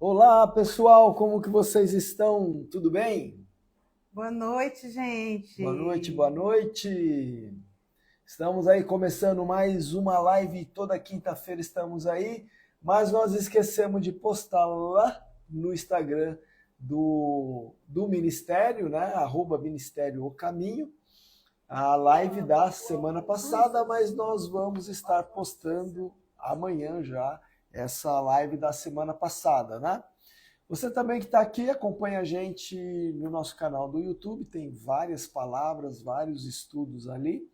Olá, pessoal, como que vocês estão? Tudo bem? Boa noite, Boa noite, gente. boa noite. Estamos aí começando mais uma live, toda quinta-feira estamos aí, mas nós esquecemos de postar lá no Instagram do Ministério, né? @Ministério O Caminho, a live da semana passada, mas nós vamos estar postando amanhã já essa live da semana passada, né? Você também que está aqui, acompanha a gente no nosso canal do YouTube, tem várias palavras, vários estudos ali.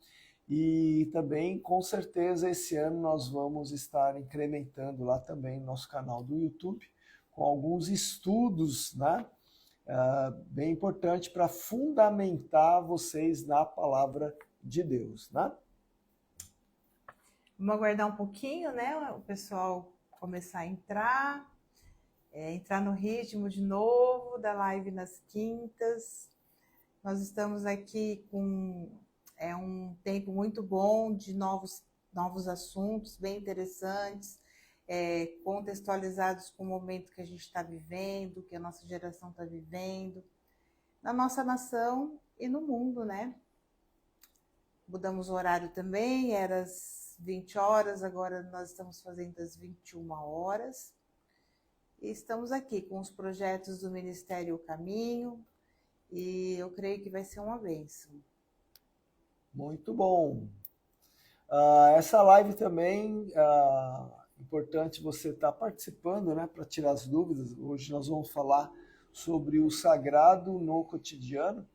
E também, com certeza, esse ano nós vamos estar incrementando lá também no nosso canal do YouTube, com alguns estudos, né? Bem importante para fundamentar vocês na palavra de Deus, né? Vamos aguardar um pouquinho, né? O pessoal começar a entrar no ritmo de novo da live nas quintas. Nós estamos aqui com um tempo muito bom de novos assuntos, bem interessantes, contextualizados com o momento que a gente está vivendo, que a nossa geração está vivendo, na nossa nação e no mundo, né? Mudamos o horário também, era às 20 horas, agora nós estamos fazendo às 21 horas. E estamos aqui com os projetos do Ministério O Caminho, e eu creio que vai ser uma bênção. Muito bom. Essa live também, importante você estar participando, né, para tirar as dúvidas. Hoje nós vamos falar sobre o sagrado no cotidiano.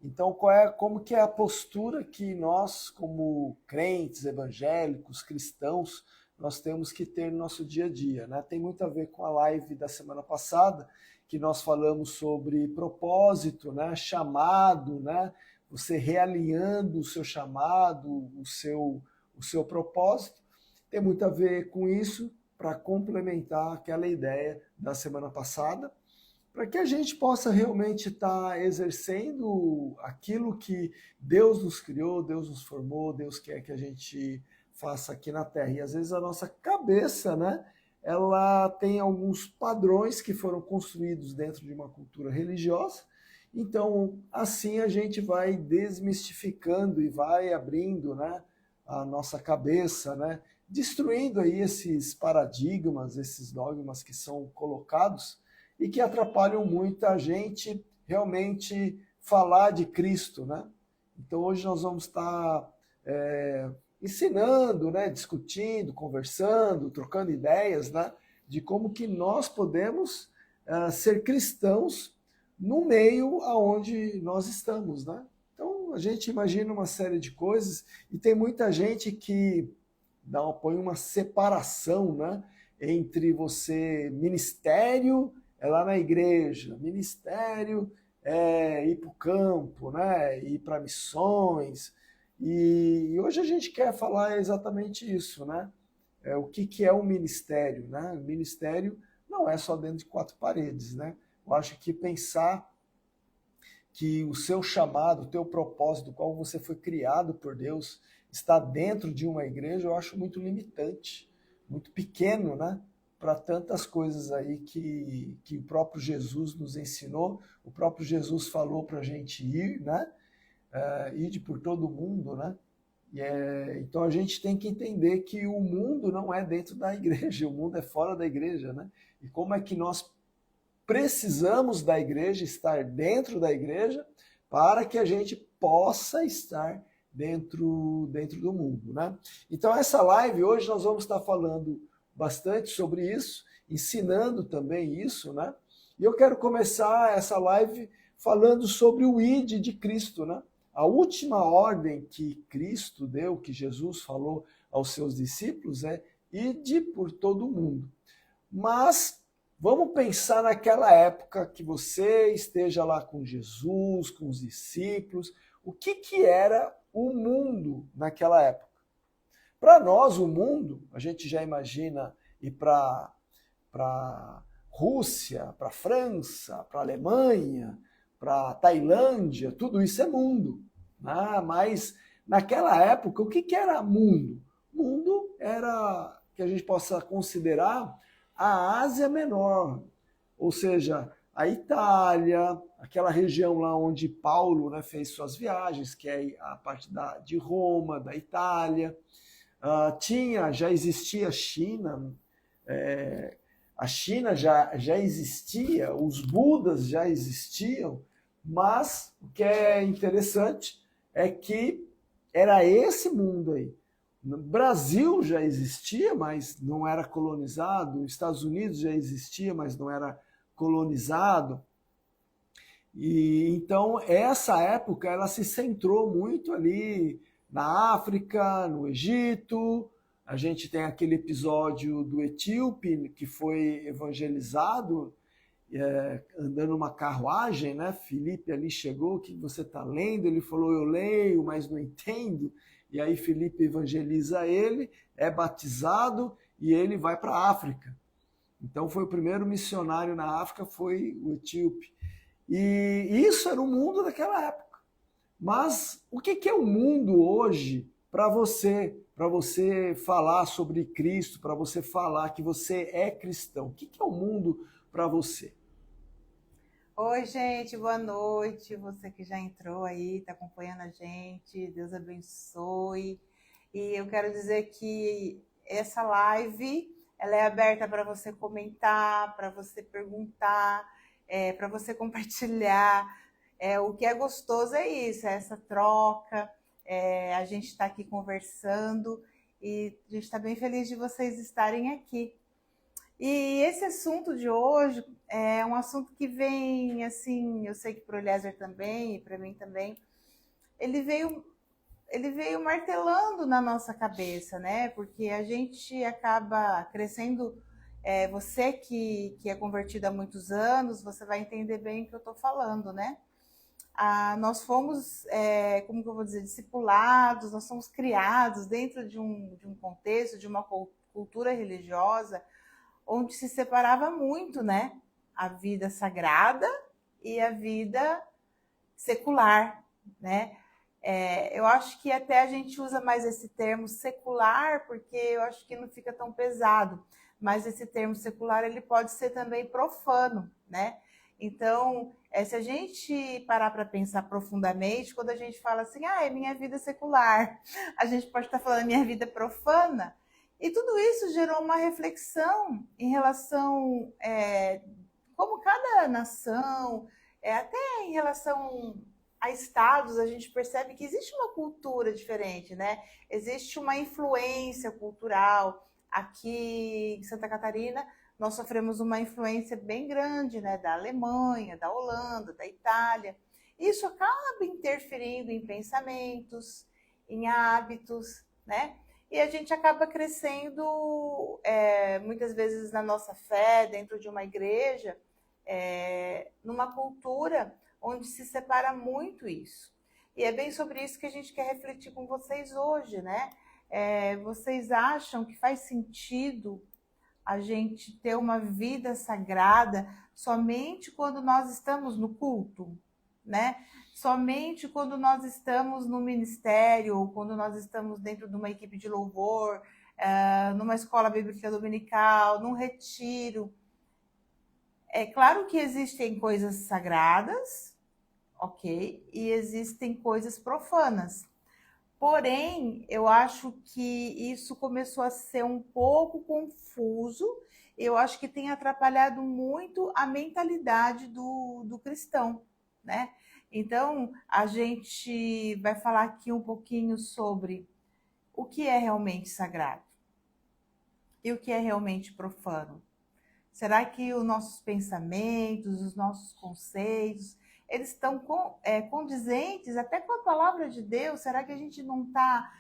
Então, como que é a postura que nós, como crentes, evangélicos, cristãos, nós temos que ter no nosso dia a dia, né? Tem muito a ver com a live da semana passada, que nós falamos sobre propósito, né? Chamado, né? Você realinhando o seu chamado, o seu propósito. Tem muito a ver com isso, para complementar aquela ideia da semana passada, para que a gente possa realmente estar exercendo aquilo que Deus nos criou, Deus nos formou, Deus quer que a gente faça aqui na Terra. E às vezes a nossa cabeça, né, ela tem alguns padrões que foram construídos dentro de uma cultura religiosa. Então, assim a gente vai desmistificando e vai abrindo, né, a nossa cabeça, né, destruindo aí esses paradigmas, esses dogmas que são colocados e que atrapalham muito a gente realmente falar de Cristo, né? Então hoje nós vamos estar ensinando, né, discutindo, conversando, trocando ideias, né, de como que nós podemos ser cristãos no meio aonde nós estamos, né? Então a gente imagina uma série de coisas e tem muita gente que põe uma separação, né, entre você ministério é lá na igreja, ministério é ir para o campo, né, ir para missões. E hoje a gente quer falar exatamente isso, né? O que é um ministério, né? O ministério não é só dentro de quatro paredes, né? Eu acho que pensar que o seu chamado, o teu propósito, qual você foi criado por Deus, está dentro de uma igreja, eu acho muito limitante, muito pequeno, né? Para tantas coisas aí que o próprio Jesus nos ensinou, o próprio Jesus falou para a gente ir, né? Ir por todo o mundo, né? Então a gente tem que entender que o mundo não é dentro da igreja, o mundo é fora da igreja, né? E como é que nós precisamos da igreja, estar dentro da igreja, para que a gente possa estar dentro do mundo, né? Então essa live hoje nós vamos estar falando bastante sobre isso, ensinando também isso, né? E eu quero começar essa live falando sobre o ID de Cristo, né? A última ordem que Cristo deu, que Jesus falou aos seus discípulos é ide por todo o mundo. Mas vamos pensar naquela época que você esteja lá com Jesus, com os discípulos. O que era o mundo naquela época? Para nós, o mundo, a gente já imagina ir para Rússia, para França, para Alemanha, para Tailândia, tudo isso é mundo. Mas naquela época, o que era mundo? Mundo era que a gente possa considerar a Ásia Menor, ou seja, a Itália, aquela região lá onde Paulo, né, fez suas viagens, que é a parte de Roma, da Itália. Já existia a China, a China já existia, os Budas já existiam, mas o que é interessante é que era esse mundo aí. No Brasil já existia, mas não era colonizado. Os Estados Unidos já existia, mas não era colonizado. E então essa época ela se centrou muito ali na África, no Egito. A gente tem aquele episódio do etíope que foi evangelizado, andando numa carruagem, né? Filipe ali chegou, o que você está lendo? Ele falou, eu leio, mas não entendo. E aí Filipe evangeliza ele, é batizado e ele vai para a África. Então foi o primeiro missionário na África, foi o etíope. E isso era o mundo daquela época. Mas o que é o mundo hoje para você falar sobre Cristo, para você falar que você é cristão? O que é o mundo para você? Oi, gente, boa noite. Você que já entrou aí, está acompanhando a gente, Deus abençoe. E eu quero dizer que essa live ela é aberta para você comentar, para você perguntar, para você compartilhar. O que é gostoso é isso, é essa troca. A gente está aqui conversando e a gente está bem feliz de vocês estarem aqui. E esse assunto de hoje é um assunto que vem, assim, eu sei que para o Eliezer também e para mim também, ele veio martelando na nossa cabeça, né? Porque a gente acaba crescendo. Você que é convertido há muitos anos, você vai entender bem o que eu estou falando, né? Nós fomos, como que eu vou dizer, discipulados, nós somos criados dentro de um contexto, de uma cultura religiosa, onde se separava muito, né? A vida sagrada e a vida secular, né? Eu acho que até a gente usa mais esse termo secular, porque eu acho que não fica tão pesado, mas esse termo secular ele pode ser também profano, né? Então, se a gente parar para pensar profundamente, quando a gente fala assim, é minha vida secular, a gente pode estar falando minha vida profana, e tudo isso gerou uma reflexão em relação como cada nação, até em relação a estados, a gente percebe que existe uma cultura diferente, né? Existe uma influência cultural. Aqui em Santa Catarina, nós sofremos uma influência bem grande, né? Da Alemanha, da Holanda, da Itália. Isso acaba interferindo em pensamentos, em hábitos, né? E a gente acaba crescendo, muitas vezes na nossa fé, dentro de uma igreja, numa cultura onde se separa muito isso. E é bem sobre isso que a gente quer refletir com vocês hoje, né? Vocês acham que faz sentido a gente ter uma vida sagrada somente quando nós estamos no culto, né? Somente quando nós estamos no ministério, ou quando nós estamos dentro de uma equipe de louvor, numa escola bíblica dominical, num retiro. É claro que existem coisas sagradas, ok? E existem coisas profanas. Porém, eu acho que isso começou a ser um pouco confuso. Eu acho que tem atrapalhado muito a mentalidade do cristão, né? Então, a gente vai falar aqui um pouquinho sobre o que é realmente sagrado e o que é realmente profano. Será que os nossos pensamentos, os nossos conceitos, eles estão condizentes até com a palavra de Deus? Será que a gente não está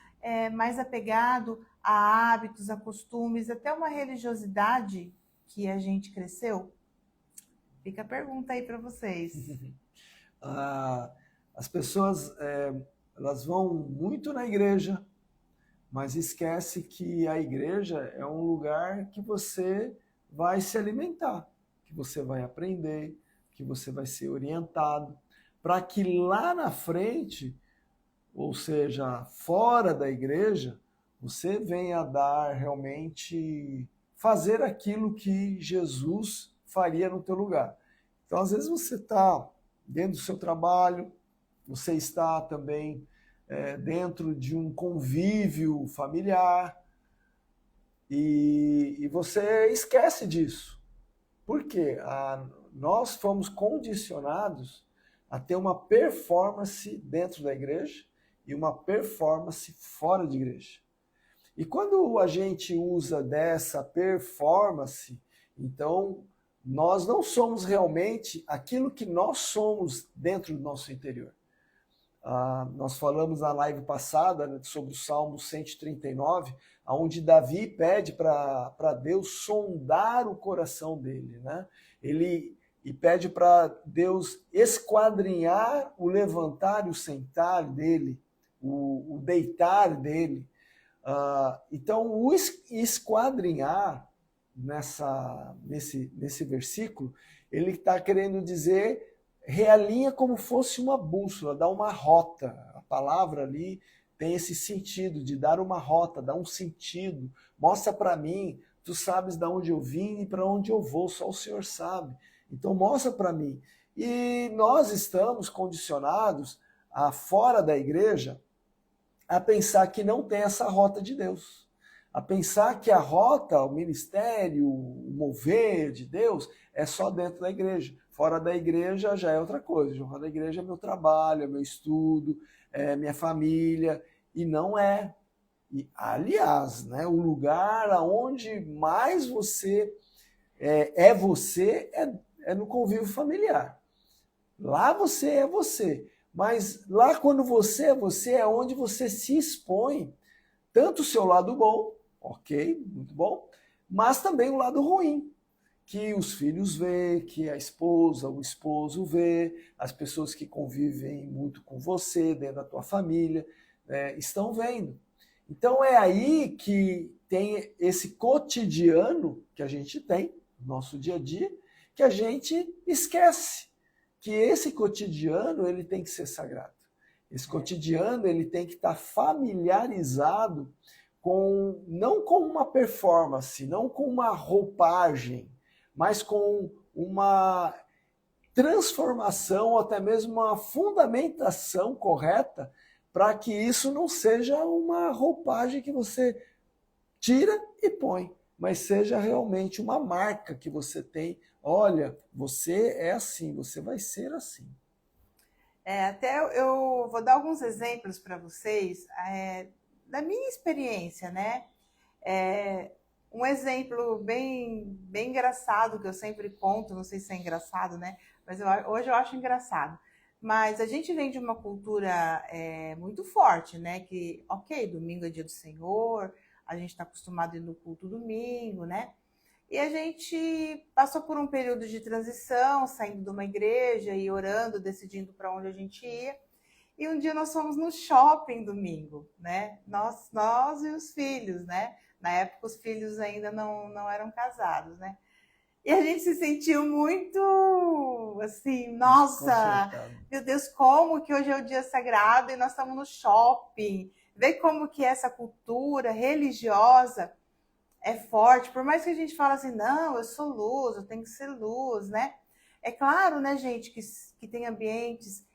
mais apegado a hábitos, a costumes, até uma religiosidade que a gente cresceu? Fica a pergunta aí para vocês. As pessoas elas vão muito na igreja, mas esquece que a igreja é um lugar que você vai se alimentar, que você vai aprender, que você vai ser orientado, para que lá na frente, ou seja, fora da igreja, você venha dar realmente, fazer aquilo que Jesus faria no teu lugar. Então, às vezes você está dentro do seu trabalho, você está também dentro de um convívio familiar e você esquece disso. Por quê? Nós fomos condicionados a ter uma performance dentro da igreja e uma performance fora de igreja. E quando a gente usa dessa performance, então nós não somos realmente aquilo que nós somos dentro do nosso interior. Nós falamos na live passada, né, sobre o Salmo 139, onde Davi pede para Deus sondar o coração dele, né? E pede para Deus esquadrinhar o levantar e o sentar dele, o deitar dele. Então, o esquadrinhar nesse versículo, ele está querendo dizer, realinha como fosse uma bússola, dá uma rota. A palavra ali tem esse sentido de dar uma rota, dar um sentido. Mostra para mim, tu sabes de onde eu vim e para onde eu vou, só o Senhor sabe. Então mostra para mim. E nós estamos condicionados, fora da igreja, a pensar que não tem essa rota de Deus. A pensar que a rota, o ministério, o mover de Deus é só dentro da igreja. Fora da igreja já é outra coisa. Fora da igreja é meu trabalho, é meu estudo, é minha família. E não é. E, aliás, né, o lugar onde mais você você é no convívio familiar. Lá você é você. Mas lá quando você é onde você se expõe, tanto o seu lado bom, ok, muito bom, mas também o lado ruim, que os filhos vê, que a esposa, o esposo vê, as pessoas que convivem muito com você, dentro da tua família, estão vendo. Então é aí que tem esse cotidiano que a gente tem, nosso dia a dia, que a gente esquece. Que esse cotidiano ele tem que ser sagrado. Esse cotidiano ele tem que estar familiarizado não com uma performance, não com uma roupagem, mas com uma transformação ou até mesmo uma fundamentação correta para que isso não seja uma roupagem que você tira e põe, mas seja realmente uma marca que você tem. Olha, você é assim, você vai ser assim. Até eu vou dar alguns exemplos para vocês da minha experiência, né? Um exemplo bem engraçado que eu sempre conto, não sei se é engraçado, né? Mas hoje eu acho engraçado. Mas a gente vem de uma cultura muito forte, né? Que, ok, domingo é dia do Senhor, a gente está acostumado a ir no culto domingo, né? E a gente passou por um período de transição, saindo de uma igreja e orando, decidindo para onde a gente ia. E um dia nós fomos no shopping domingo, né? Nós e os filhos, né? Na época os filhos ainda não eram casados, né? E a gente se sentiu muito assim, nossa, meu Deus, como que hoje é o dia sagrado e nós estamos no shopping. Vê como que essa cultura religiosa é forte, por mais que a gente fale assim, não, eu sou luz, eu tenho que ser luz, né? É claro, né, gente, que tem ambientes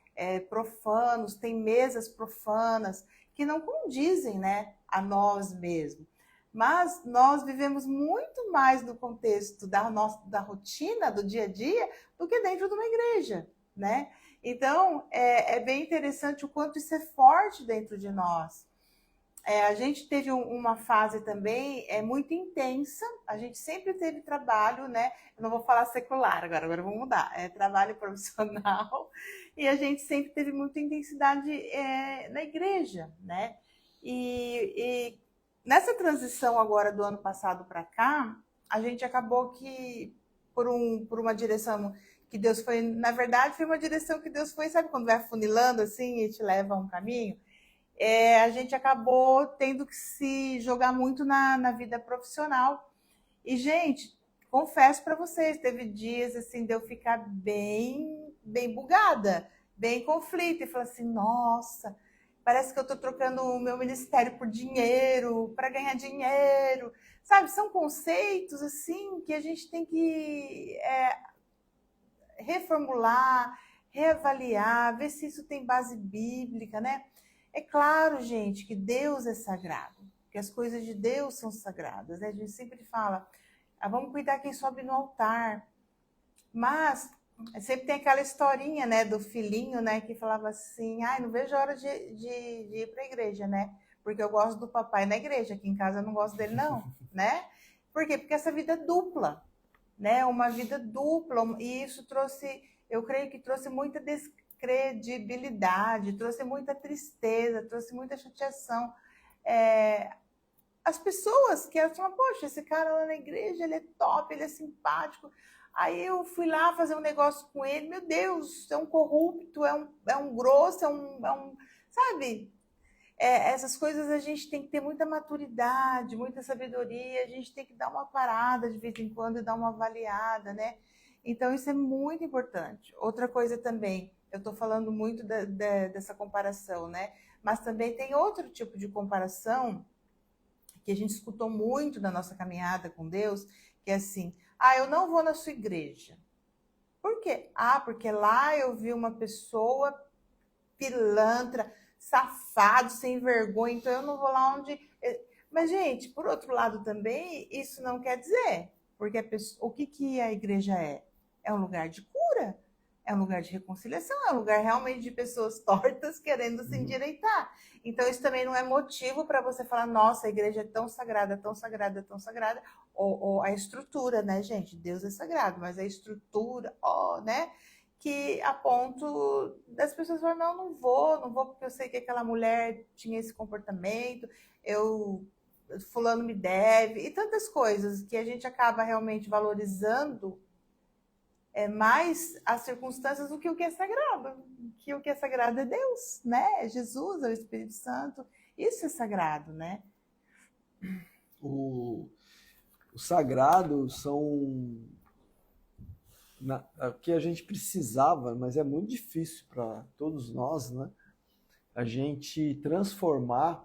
profanos, tem mesas profanas, que não condizem, né, a nós mesmos. Mas nós vivemos muito mais no contexto da rotina, do dia a dia, do que dentro de uma igreja, né? Então, é bem interessante o quanto isso é forte dentro de nós. A gente teve uma fase também muito intensa, a gente sempre teve trabalho, né? Eu não vou falar secular agora vou mudar, trabalho profissional, e a gente sempre teve muita intensidade na igreja, né? E nessa transição agora do ano passado para cá, a gente acabou que, por uma direção que Deus foi, na verdade foi uma direção que Deus foi, sabe quando vai afunilando assim e te leva a um caminho? A gente acabou tendo que se jogar muito na vida profissional. E, gente, confesso para vocês, teve dias assim de eu ficar bem bugada, bem em conflito, e falar assim, nossa, Parece que eu estou trocando o meu ministério por dinheiro, para ganhar dinheiro. Sabe, são conceitos assim que a gente tem que reformular, reavaliar, ver se isso tem base bíblica, né? É claro, gente, que Deus é sagrado, que as coisas de Deus são sagradas, né? A gente sempre fala, vamos cuidar quem sobe no altar. Mas sempre tem aquela historinha, né, do filhinho, né, que falava assim, ai, não vejo a hora de ir para a igreja, né? Porque eu gosto do papai na igreja, aqui em casa eu não gosto dele, não, né? Por quê? Porque essa vida é dupla, né? Uma vida dupla, e isso trouxe, eu creio que trouxe muita descredibilidade, trouxe muita tristeza, trouxe muita chateação. As pessoas que elas falam, poxa, esse cara lá na igreja, ele é top, ele é simpático. Aí eu fui lá fazer um negócio com ele, meu Deus, é um corrupto, é um grosso, sabe? Essas coisas a gente tem que ter muita maturidade, muita sabedoria, a gente tem que dar uma parada de vez em quando e dar uma avaliada, né? Então isso é muito importante. Outra coisa também, eu estou falando muito dessa comparação, né? Mas também tem outro tipo de comparação que a gente escutou muito na nossa caminhada com Deus, que é assim, eu não vou na sua igreja. Por quê? Porque lá eu vi uma pessoa pilantra, safado, sem vergonha, então eu não vou lá onde... Mas, gente, por outro lado também, isso não quer dizer, porque o que a igreja é? É um lugar de cura, é um lugar de reconciliação, é um lugar realmente de pessoas tortas querendo se endireitar. Então, isso também não é motivo para você falar, nossa, a igreja é tão sagrada, tão sagrada, tão sagrada. Ou a estrutura, né, gente? Deus é sagrado, mas a estrutura, né? Que a ponto das pessoas falarem, não vou porque eu sei que aquela mulher tinha esse comportamento, fulano me deve, e tantas coisas que a gente acaba realmente valorizando mais as circunstâncias do que o que é sagrado. Que o que é sagrado é Deus, né? É Jesus, é o Espírito Santo. Isso é sagrado, né? O sagrado são o que a gente precisava, mas é muito difícil para todos nós, né? A gente transformar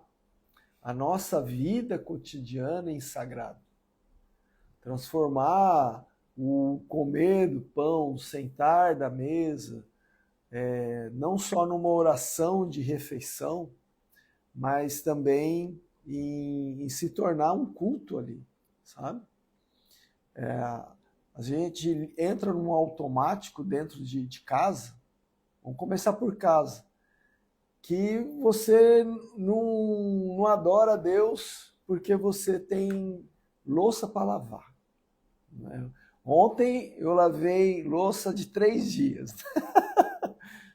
a nossa vida cotidiana em sagrado. Transformar o comer do pão, o sentar da mesa, não só numa oração de refeição, mas também em se tornar um culto ali, sabe? A gente entra num automático dentro de casa, vamos começar por casa, que você não adora a Deus porque você tem louça para lavar, né? Ontem eu lavei louça de 3 dias.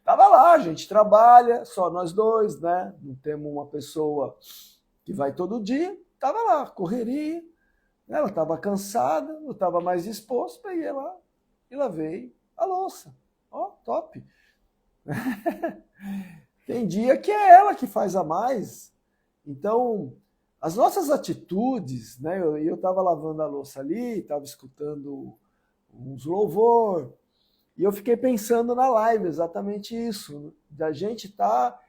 Tava lá, a gente trabalha, só nós dois, né? Não temos uma pessoa que vai todo dia. Tava lá, correria. Ela estava cansada, eu estava mais disposto, peguei lá e lavei a louça. Ó, top. Tem dia que é ela que faz a mais. Então, as nossas atitudes, né? Eu estava lavando a louça ali, estava escutando uns louvor, e eu fiquei pensando na live exatamente isso. Da gente tá,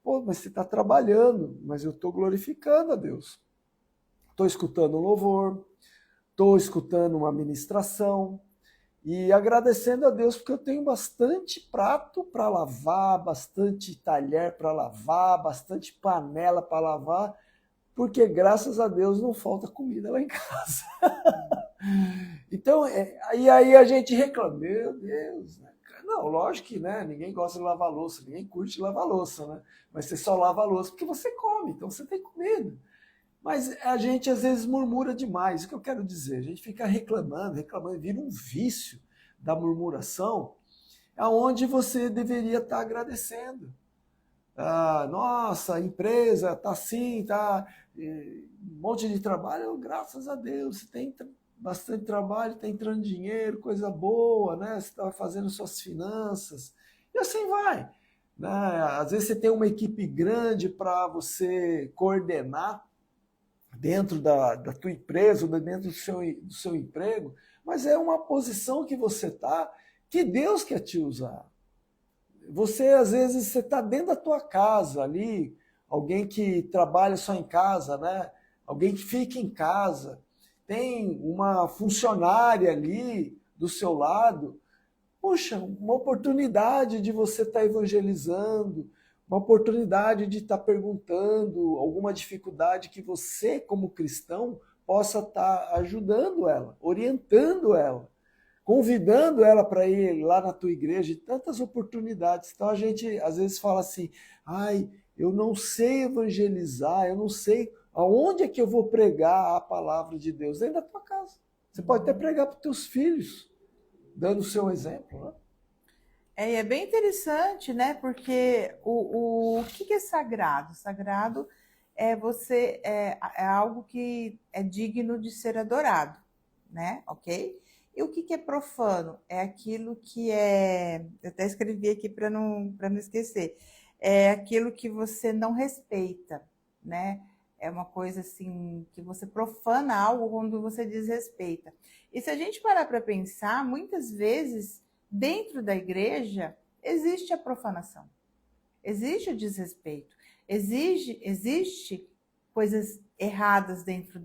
mas você está trabalhando, mas eu estou glorificando a Deus. Estou escutando um louvor, estou escutando uma ministração e agradecendo a Deus porque eu tenho bastante prato para lavar, bastante talher para lavar, bastante panela para lavar, porque graças a Deus não falta comida lá em casa. Então, aí a gente reclama, meu Deus, né? Não, lógico que, né, ninguém gosta de lavar louça, ninguém curte lavar louça, né? Mas você só lava a louça porque você come, então você tem comida. Mas a gente às vezes murmura demais, o que eu quero dizer? A gente fica reclamando, vira um vício da murmuração, aonde você deveria estar agradecendo. Nossa, a empresa está assim, está um monte de trabalho, graças a Deus, você tem bastante trabalho, está entrando dinheiro, coisa boa, né? Você está fazendo suas finanças, e assim vai. Né? Às vezes você tem uma equipe grande para você coordenar dentro da tua empresa, ou dentro do seu emprego, mas é uma posição que você está, que Deus quer te usar. Você, às vezes, você está dentro da tua casa ali, alguém que trabalha só em casa, né? Alguém que fica em casa, tem uma funcionária ali do seu lado. Poxa, uma oportunidade de você estar evangelizando, uma oportunidade de estar perguntando alguma dificuldade que você, como cristão, possa estar ajudando ela, orientando ela, convidando ela para ir lá na tua igreja, e tantas oportunidades. Então a gente às vezes fala assim, ai, eu não sei evangelizar, eu não sei aonde é que eu vou pregar a palavra de Deus, dentro da tua casa. Você pode até pregar para os teus filhos, dando o seu exemplo, né? E é bem interessante, né? Porque o que é sagrado? Sagrado é algo que é digno de ser adorado, né? Ok? E o que é profano? É aquilo que é. Eu até escrevi aqui para não esquecer. É aquilo que você não respeita, né? É uma coisa assim que você profana algo quando você desrespeita. E se a gente parar para pensar, muitas vezes dentro da igreja existe a profanação, existe o desrespeito, existe coisas erradas dentro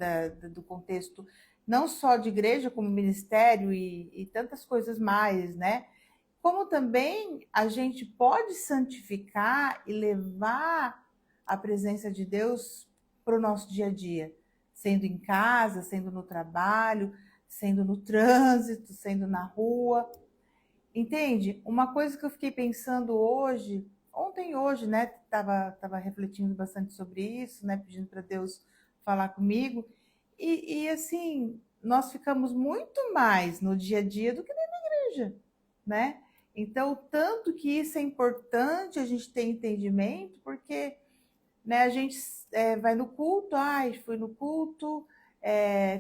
do contexto, não só de igreja, como ministério e tantas coisas mais, né? Como também a gente pode santificar e levar a presença de Deus para o nosso dia a dia, sendo em casa, sendo no trabalho, sendo no trânsito, sendo na rua. Entende? Uma coisa que eu fiquei pensando hoje, ontem e hoje, né? Tava refletindo bastante sobre isso, né? Pedindo para Deus falar comigo. Assim, nós ficamos muito mais no dia a dia do que na igreja, né? Então, tanto que isso é importante a gente ter entendimento, porque, né, a gente vai no culto, fui no culto,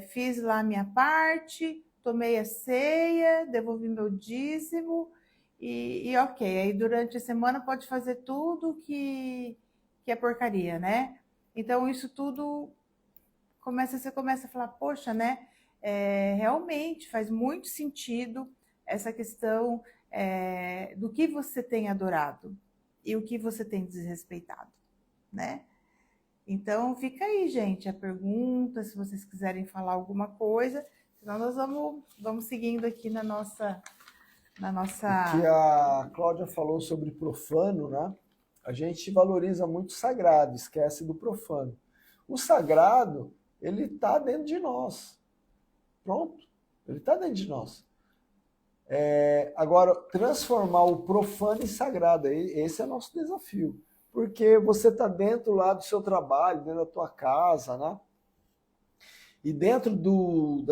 fiz lá a minha parte, tomei a ceia, devolvi meu dízimo e ok. Aí durante a semana pode fazer tudo que é porcaria, né? Então isso tudo você começa a falar, poxa, né? Realmente faz muito sentido essa questão do que você tem adorado e o que você tem desrespeitado, né? Então fica aí, gente, a pergunta, se vocês quiserem falar alguma coisa, senão nós vamos seguindo aqui na nossa. O que a Cláudia falou sobre profano, né? A gente valoriza muito o sagrado, esquece do profano. O sagrado, ele está dentro de nós. Pronto, ele está dentro de nós. Agora, transformar o profano em sagrado, esse é o nosso desafio. Porque você está dentro lá do seu trabalho, dentro da tua casa, né? E dentro do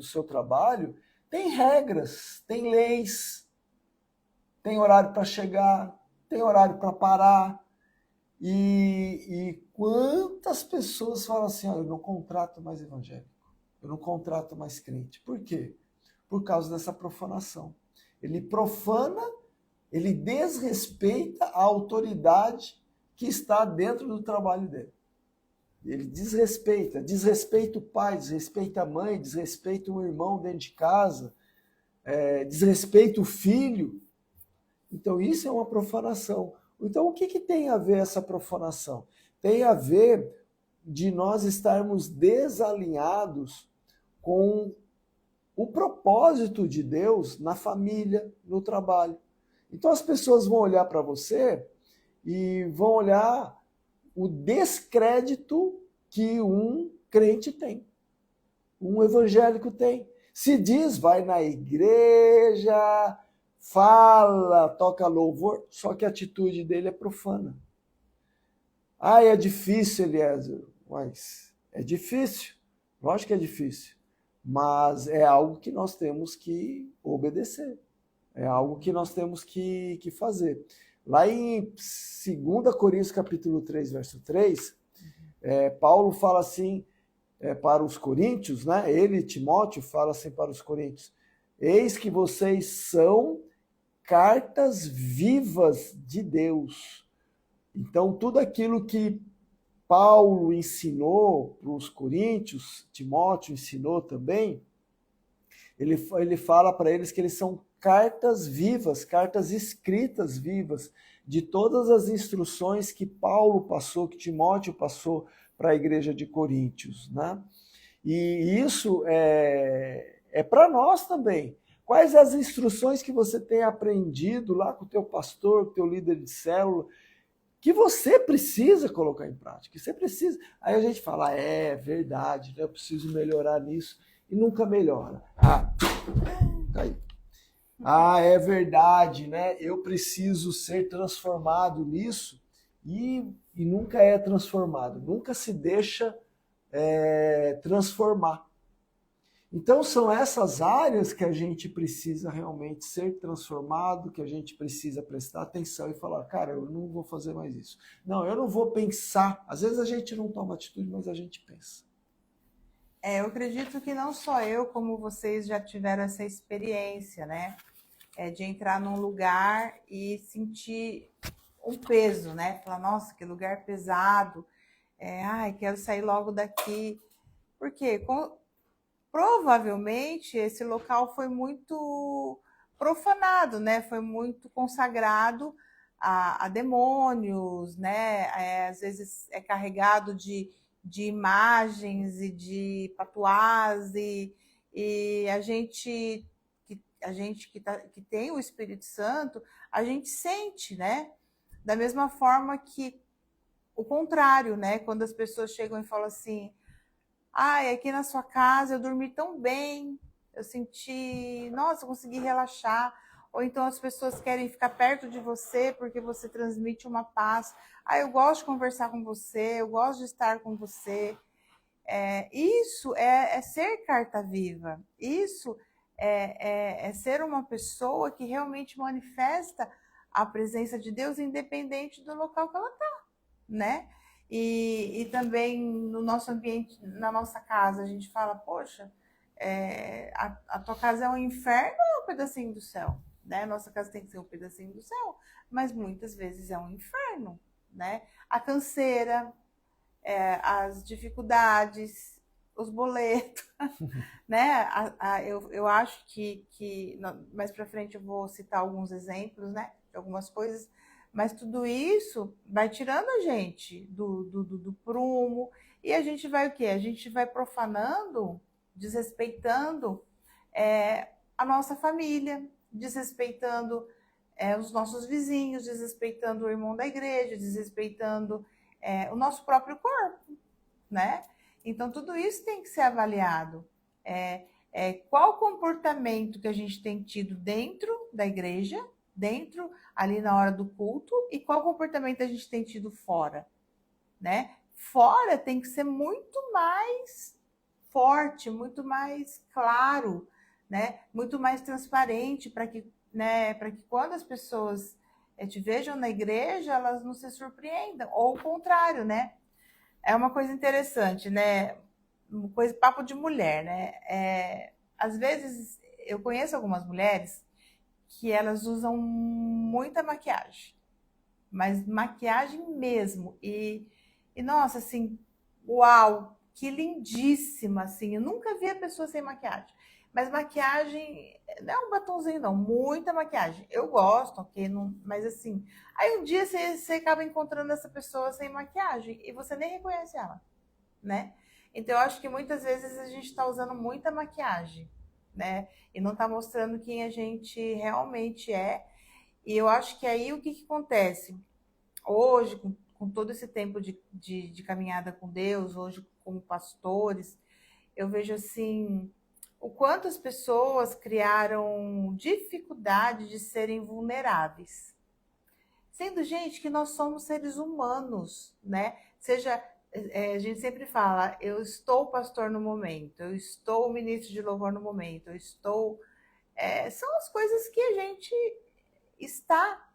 seu trabalho, tem regras, tem leis, tem horário para chegar, tem horário para parar. E quantas pessoas falam assim, eu não contrato mais evangélico, eu não contrato mais crente. Por quê? Por causa dessa profanação. Ele profana, ele desrespeita a autoridade que está dentro do trabalho dele. Ele desrespeita o pai, desrespeita a mãe, desrespeita o irmão dentro de casa, desrespeita o filho. Então isso é uma profanação. Então o que tem a ver essa profanação? Tem a ver de nós estarmos desalinhados com o propósito de Deus na família, no trabalho. Então as pessoas vão olhar para você e vão olhar o descrédito que um crente tem, um evangélico tem. Se diz, vai na igreja, fala, toca louvor, só que a atitude dele é profana. É difícil, Eliezer, mas é difícil, lógico que é difícil, mas é algo que nós temos que obedecer, é algo que nós temos que fazer. Lá em 2 Coríntios capítulo 3, verso 3, Paulo fala assim para os coríntios, né? Ele, Timóteo, fala assim para os coríntios, eis que vocês são cartas vivas de Deus. Então, tudo aquilo que Paulo ensinou para os coríntios, Timóteo ensinou também, Ele fala para eles que eles são cartas vivas, cartas escritas vivas, de todas as instruções que Paulo passou, que Timóteo passou para a igreja de Coríntios, né? E isso é para nós também. Quais as instruções que você tem aprendido lá com o teu pastor, com o teu líder de célula, que você precisa colocar em prática, que você precisa. Aí a gente fala, é verdade, né? Eu preciso melhorar nisso, e nunca melhora. Caiu. É verdade, né? Eu preciso ser transformado nisso, e nunca é transformado, nunca se deixa transformar. Então são essas áreas que a gente precisa realmente ser transformado, que a gente precisa prestar atenção e falar, cara, eu não vou fazer mais isso. Não, eu não vou pensar. Às vezes a gente não toma atitude, mas a gente pensa. Eu acredito que não só eu, como vocês já tiveram essa experiência, né? De entrar num lugar e sentir um peso, né? Falar, nossa, que lugar pesado. Quero sair logo daqui. Por quê? Provavelmente esse local foi muito profanado, né? Foi muito consagrado a demônios, né? Às vezes é carregado de imagens e de patuás, e a gente que tem o Espírito Santo, a gente sente, né? Da mesma forma que o contrário, né? Quando as pessoas chegam e falam assim, aqui na sua casa eu dormi tão bem, eu senti, nossa, eu consegui relaxar. Ou então as pessoas querem ficar perto de você porque você transmite uma paz. Eu gosto de conversar com você, eu gosto de estar com você. Isso é ser carta viva. Isso é ser uma pessoa que realmente manifesta a presença de Deus, independente do local que ela está, né? E também no nosso ambiente, na nossa casa, a gente fala, poxa, a tua casa é um inferno ou é um pedacinho do céu? Né? Nossa casa tem que ser um pedacinho do céu, mas muitas vezes é um inferno, né? A canseira, as dificuldades, os boletos, né? Eu acho que mais para frente eu vou citar alguns exemplos, né? De algumas coisas, mas tudo isso vai tirando a gente do prumo, e a gente vai o quê? A gente vai profanando, desrespeitando a nossa família, desrespeitando os nossos vizinhos, desrespeitando o irmão da igreja, desrespeitando o nosso próprio corpo, né? Então, tudo isso tem que ser avaliado. Qual comportamento que a gente tem tido dentro da igreja, dentro ali na hora do culto, e qual comportamento a gente tem tido fora, né? Fora tem que ser muito mais forte, muito mais claro, né? Muito mais transparente, para que, né, para que quando as pessoas te vejam na igreja, elas não se surpreendam, ou o contrário, né? É uma coisa interessante, né? Uma coisa, papo de mulher, né? Às vezes eu conheço algumas mulheres que elas usam muita maquiagem, mas maquiagem mesmo. E nossa, assim, uau, que lindíssima, assim. Eu nunca vi a pessoa sem maquiagem. Mas maquiagem não é um batonzinho, não. Muita maquiagem. Eu gosto, ok? Não, mas assim, aí um dia você acaba encontrando essa pessoa sem maquiagem e você nem reconhece ela, né? Então eu acho que muitas vezes a gente está usando muita maquiagem, né? E não está mostrando quem a gente realmente é. E eu acho que aí o que acontece? Hoje, com todo esse tempo de caminhada com Deus, hoje como pastores, eu vejo assim o quanto as pessoas criaram dificuldade de serem vulneráveis. Sendo, gente, que nós somos seres humanos, né? Seja, a gente sempre fala, eu estou pastor no momento, eu estou ministro de louvor no momento, eu estou... são as coisas que a gente está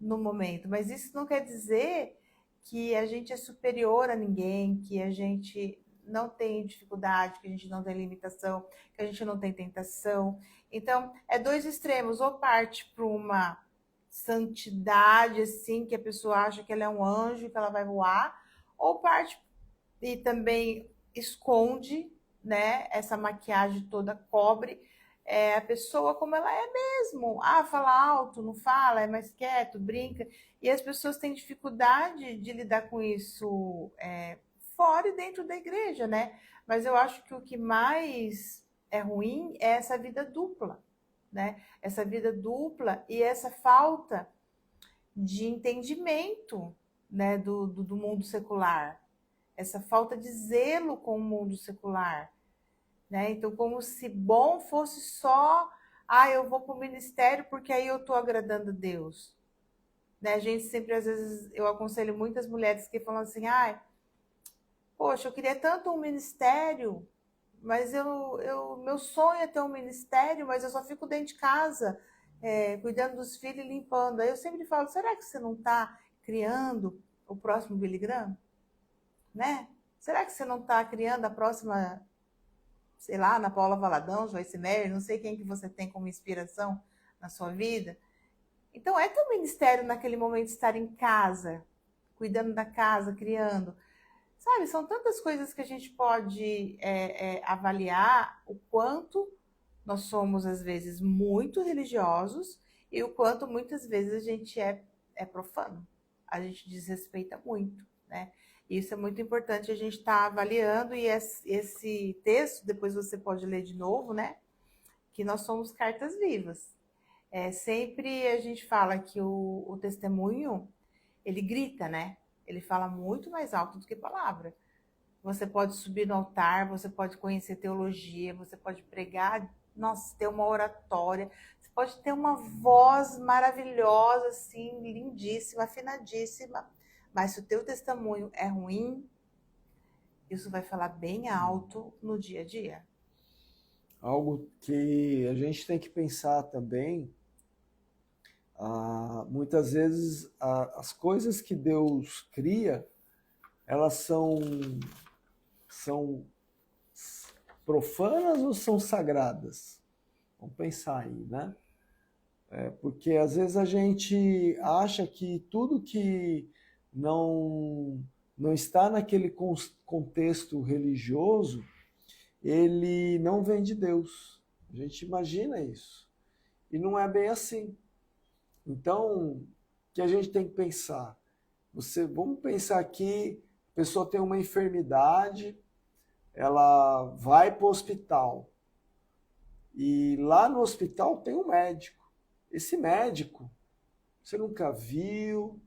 no momento, mas isso não quer dizer que a gente é superior a ninguém, que a gente não tem dificuldade, que a gente não tem limitação, que a gente não tem tentação. Então, é dois extremos, ou parte para uma santidade, assim, que a pessoa acha que ela é um anjo, que ela vai voar, ou parte e também esconde, né, essa maquiagem toda cobre, a pessoa como ela é mesmo. Fala alto, não fala, é mais quieto, brinca. E as pessoas têm dificuldade de lidar com isso fora e dentro da igreja, né? Mas eu acho que o que mais é ruim é essa vida dupla, né? Essa vida dupla e essa falta de entendimento, né, do mundo secular. Essa falta de zelo com o mundo secular, né? Então, como se bom fosse só, eu vou para o ministério porque aí eu estou agradando a Deus. Né? A gente sempre, às vezes, eu aconselho muitas mulheres que falam assim, poxa, eu queria tanto um ministério, mas meu sonho é ter um ministério, mas eu só fico dentro de casa, cuidando dos filhos e limpando. Aí eu sempre falo, será que você não está criando o próximo Billy Graham? Né? Será que você não está criando a próxima, sei lá, Ana Paula Valadão, Joyce Meyer, não sei quem que você tem como inspiração na sua vida? Então, é teu ministério naquele momento estar em casa, cuidando da casa, criando. Sabe, são tantas coisas que a gente pode avaliar o quanto nós somos, às vezes, muito religiosos e o quanto, muitas vezes, a gente é profano. A gente desrespeita muito, né? Isso é muito importante a gente estar avaliando e esse texto, depois você pode ler de novo, né? Que nós somos cartas vivas. Sempre a gente fala que o testemunho, ele grita, né? Ele fala muito mais alto do que palavra. Você pode subir no altar, você pode conhecer teologia, você pode pregar, nossa, ter uma oratória, você pode ter uma voz maravilhosa, assim, lindíssima, afinadíssima, mas se o teu testemunho é ruim, isso vai falar bem alto no dia a dia. Algo que a gente tem que pensar também, muitas vezes as coisas que Deus cria, elas são profanas ou são sagradas? Vamos pensar aí, né? Porque às vezes a gente acha que tudo que não está naquele contexto religioso, ele não vem de Deus. A gente imagina isso. E não é bem assim. Então, o que a gente tem que pensar? Vamos pensar aqui, a pessoa tem uma enfermidade, ela vai para o hospital. E lá no hospital tem um médico. Esse médico, você nunca viu,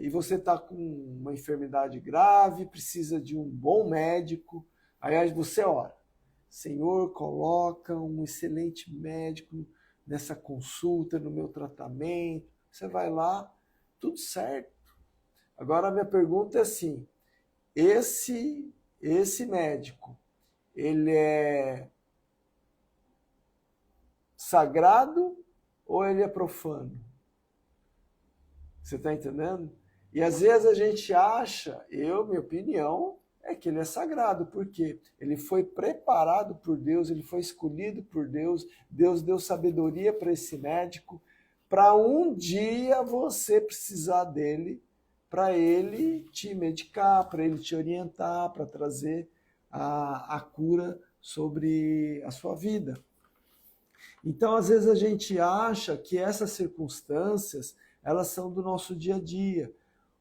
e você está com uma enfermidade grave, precisa de um bom médico. Aí você ora, Senhor, coloca um excelente médico nessa consulta, no meu tratamento. Você vai lá, tudo certo. Agora a minha pergunta é assim, esse médico, ele é sagrado ou ele é profano? Você está entendendo? E às vezes a gente acha, minha opinião, é que ele é sagrado, porque ele foi preparado por Deus, ele foi escolhido por Deus, Deus deu sabedoria para esse médico, para um dia você precisar dele, para ele te medicar, para ele te orientar, para trazer a cura sobre a sua vida. Então, às vezes a gente acha que essas circunstâncias, elas são do nosso dia a dia,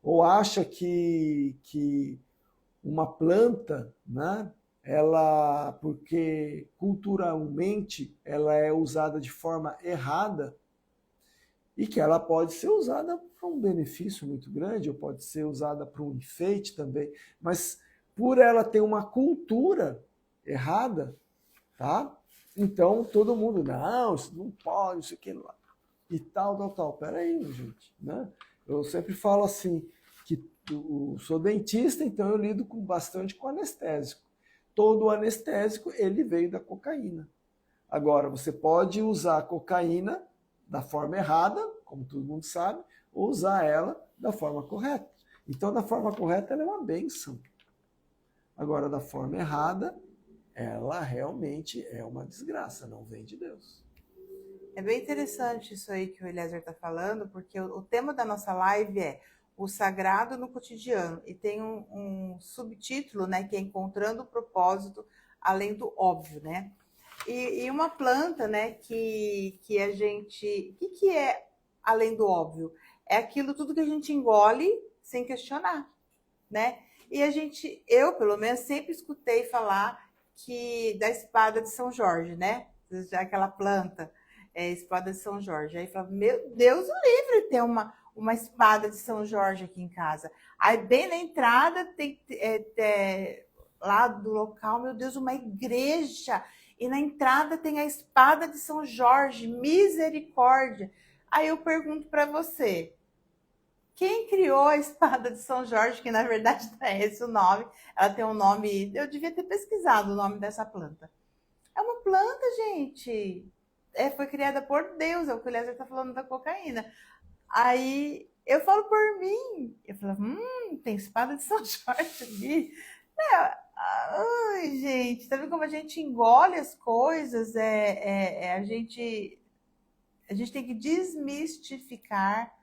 ou acha que uma planta, né, ela, porque culturalmente ela é usada de forma errada, e que ela pode ser usada para um benefício muito grande, ou pode ser usada para um enfeite também, mas por ela ter uma cultura errada, tá? Então todo mundo, não, isso não pode, isso aqui lá, e tal. Peraí, gente, né? Eu sempre falo assim, que eu sou dentista, então eu lido bastante com anestésico. Todo anestésico, ele veio da cocaína. Agora, você pode usar a cocaína da forma errada, como todo mundo sabe, ou usar ela da forma correta. Então, da forma correta, ela é uma bênção. Agora, da forma errada, ela realmente é uma desgraça, não vem de Deus. É bem interessante isso aí que o Eliezer está falando, porque o tema da nossa live é o sagrado no cotidiano, e tem um subtítulo, né, que é Encontrando o Propósito Além do Óbvio, né? E uma planta, né, que a gente... O que é além do óbvio? É aquilo tudo que a gente engole sem questionar, né? E eu pelo menos sempre escutei falar da espada de São Jorge, né? Aquela planta, espada de São Jorge. Aí fala, meu Deus, o livre ter uma espada de São Jorge aqui em casa. Aí bem na entrada tem lá do local, meu Deus, uma igreja. E na entrada tem a espada de São Jorge, misericórdia. Aí eu pergunto para você, quem criou a espada de São Jorge, que na verdade não é esse o nome, ela tem um nome, eu devia ter pesquisado o nome dessa planta. É uma planta, gente. Foi criada por Deus, é o que o Lézer está falando da cocaína. Aí eu falo por mim, eu falo, tem espada de São Jorge ali. Ai, gente, tá vendo como a gente engole as coisas? A gente tem que desmistificar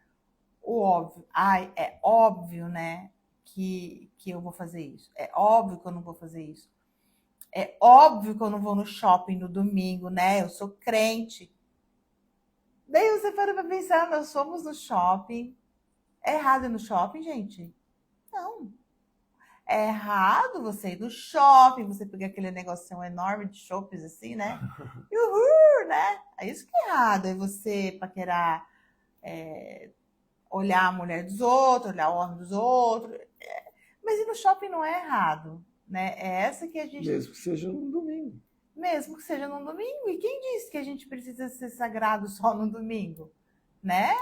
o óbvio. Ai, é óbvio, né, que eu vou fazer isso. É óbvio que eu não vou fazer isso. É óbvio que eu não vou no shopping no domingo, né? Eu sou crente. Daí você para pra pensar, nós fomos no shopping. É errado ir no shopping, gente? Não. É errado você ir no shopping, você pegar aquele negocinho enorme de shoppings assim, né? Uhul, né? É isso que é errado. É você paquerar, olhar a mulher dos outros, olhar o homem dos outros. Mas ir no shopping não é errado, né? É essa que a gente... Mesmo que seja no domingo. Mesmo que seja no domingo. E quem disse que a gente precisa ser sagrado só no domingo, né?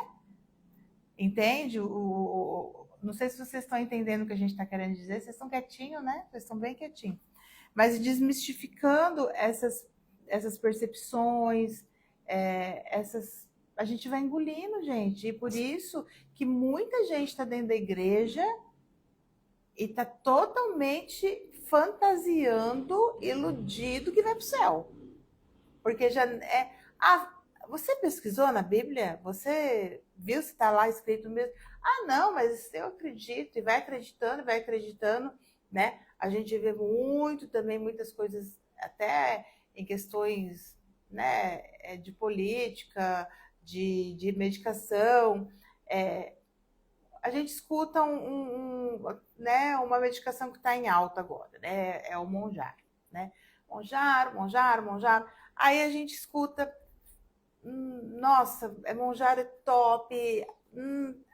Entende? Não sei se vocês estão entendendo o que a gente está querendo dizer. Vocês estão quietinhos, né? Vocês estão bem quietinhos. Mas desmistificando essas percepções, a gente vai engolindo, gente. E por isso que muita gente está dentro da igreja e está totalmente fantasiando, iludido que vai para o céu. Porque já é... você pesquisou na Bíblia? Você viu se está lá escrito mesmo? Não, mas eu acredito, e vai acreditando, né? A gente vê muito também, muitas coisas, até em questões, né, de política, de medicação. A gente escuta né, uma medicação que está em alta agora, né? É o Monjaro, né? Monjaro. Aí a gente escuta, nossa, Monjaro é top.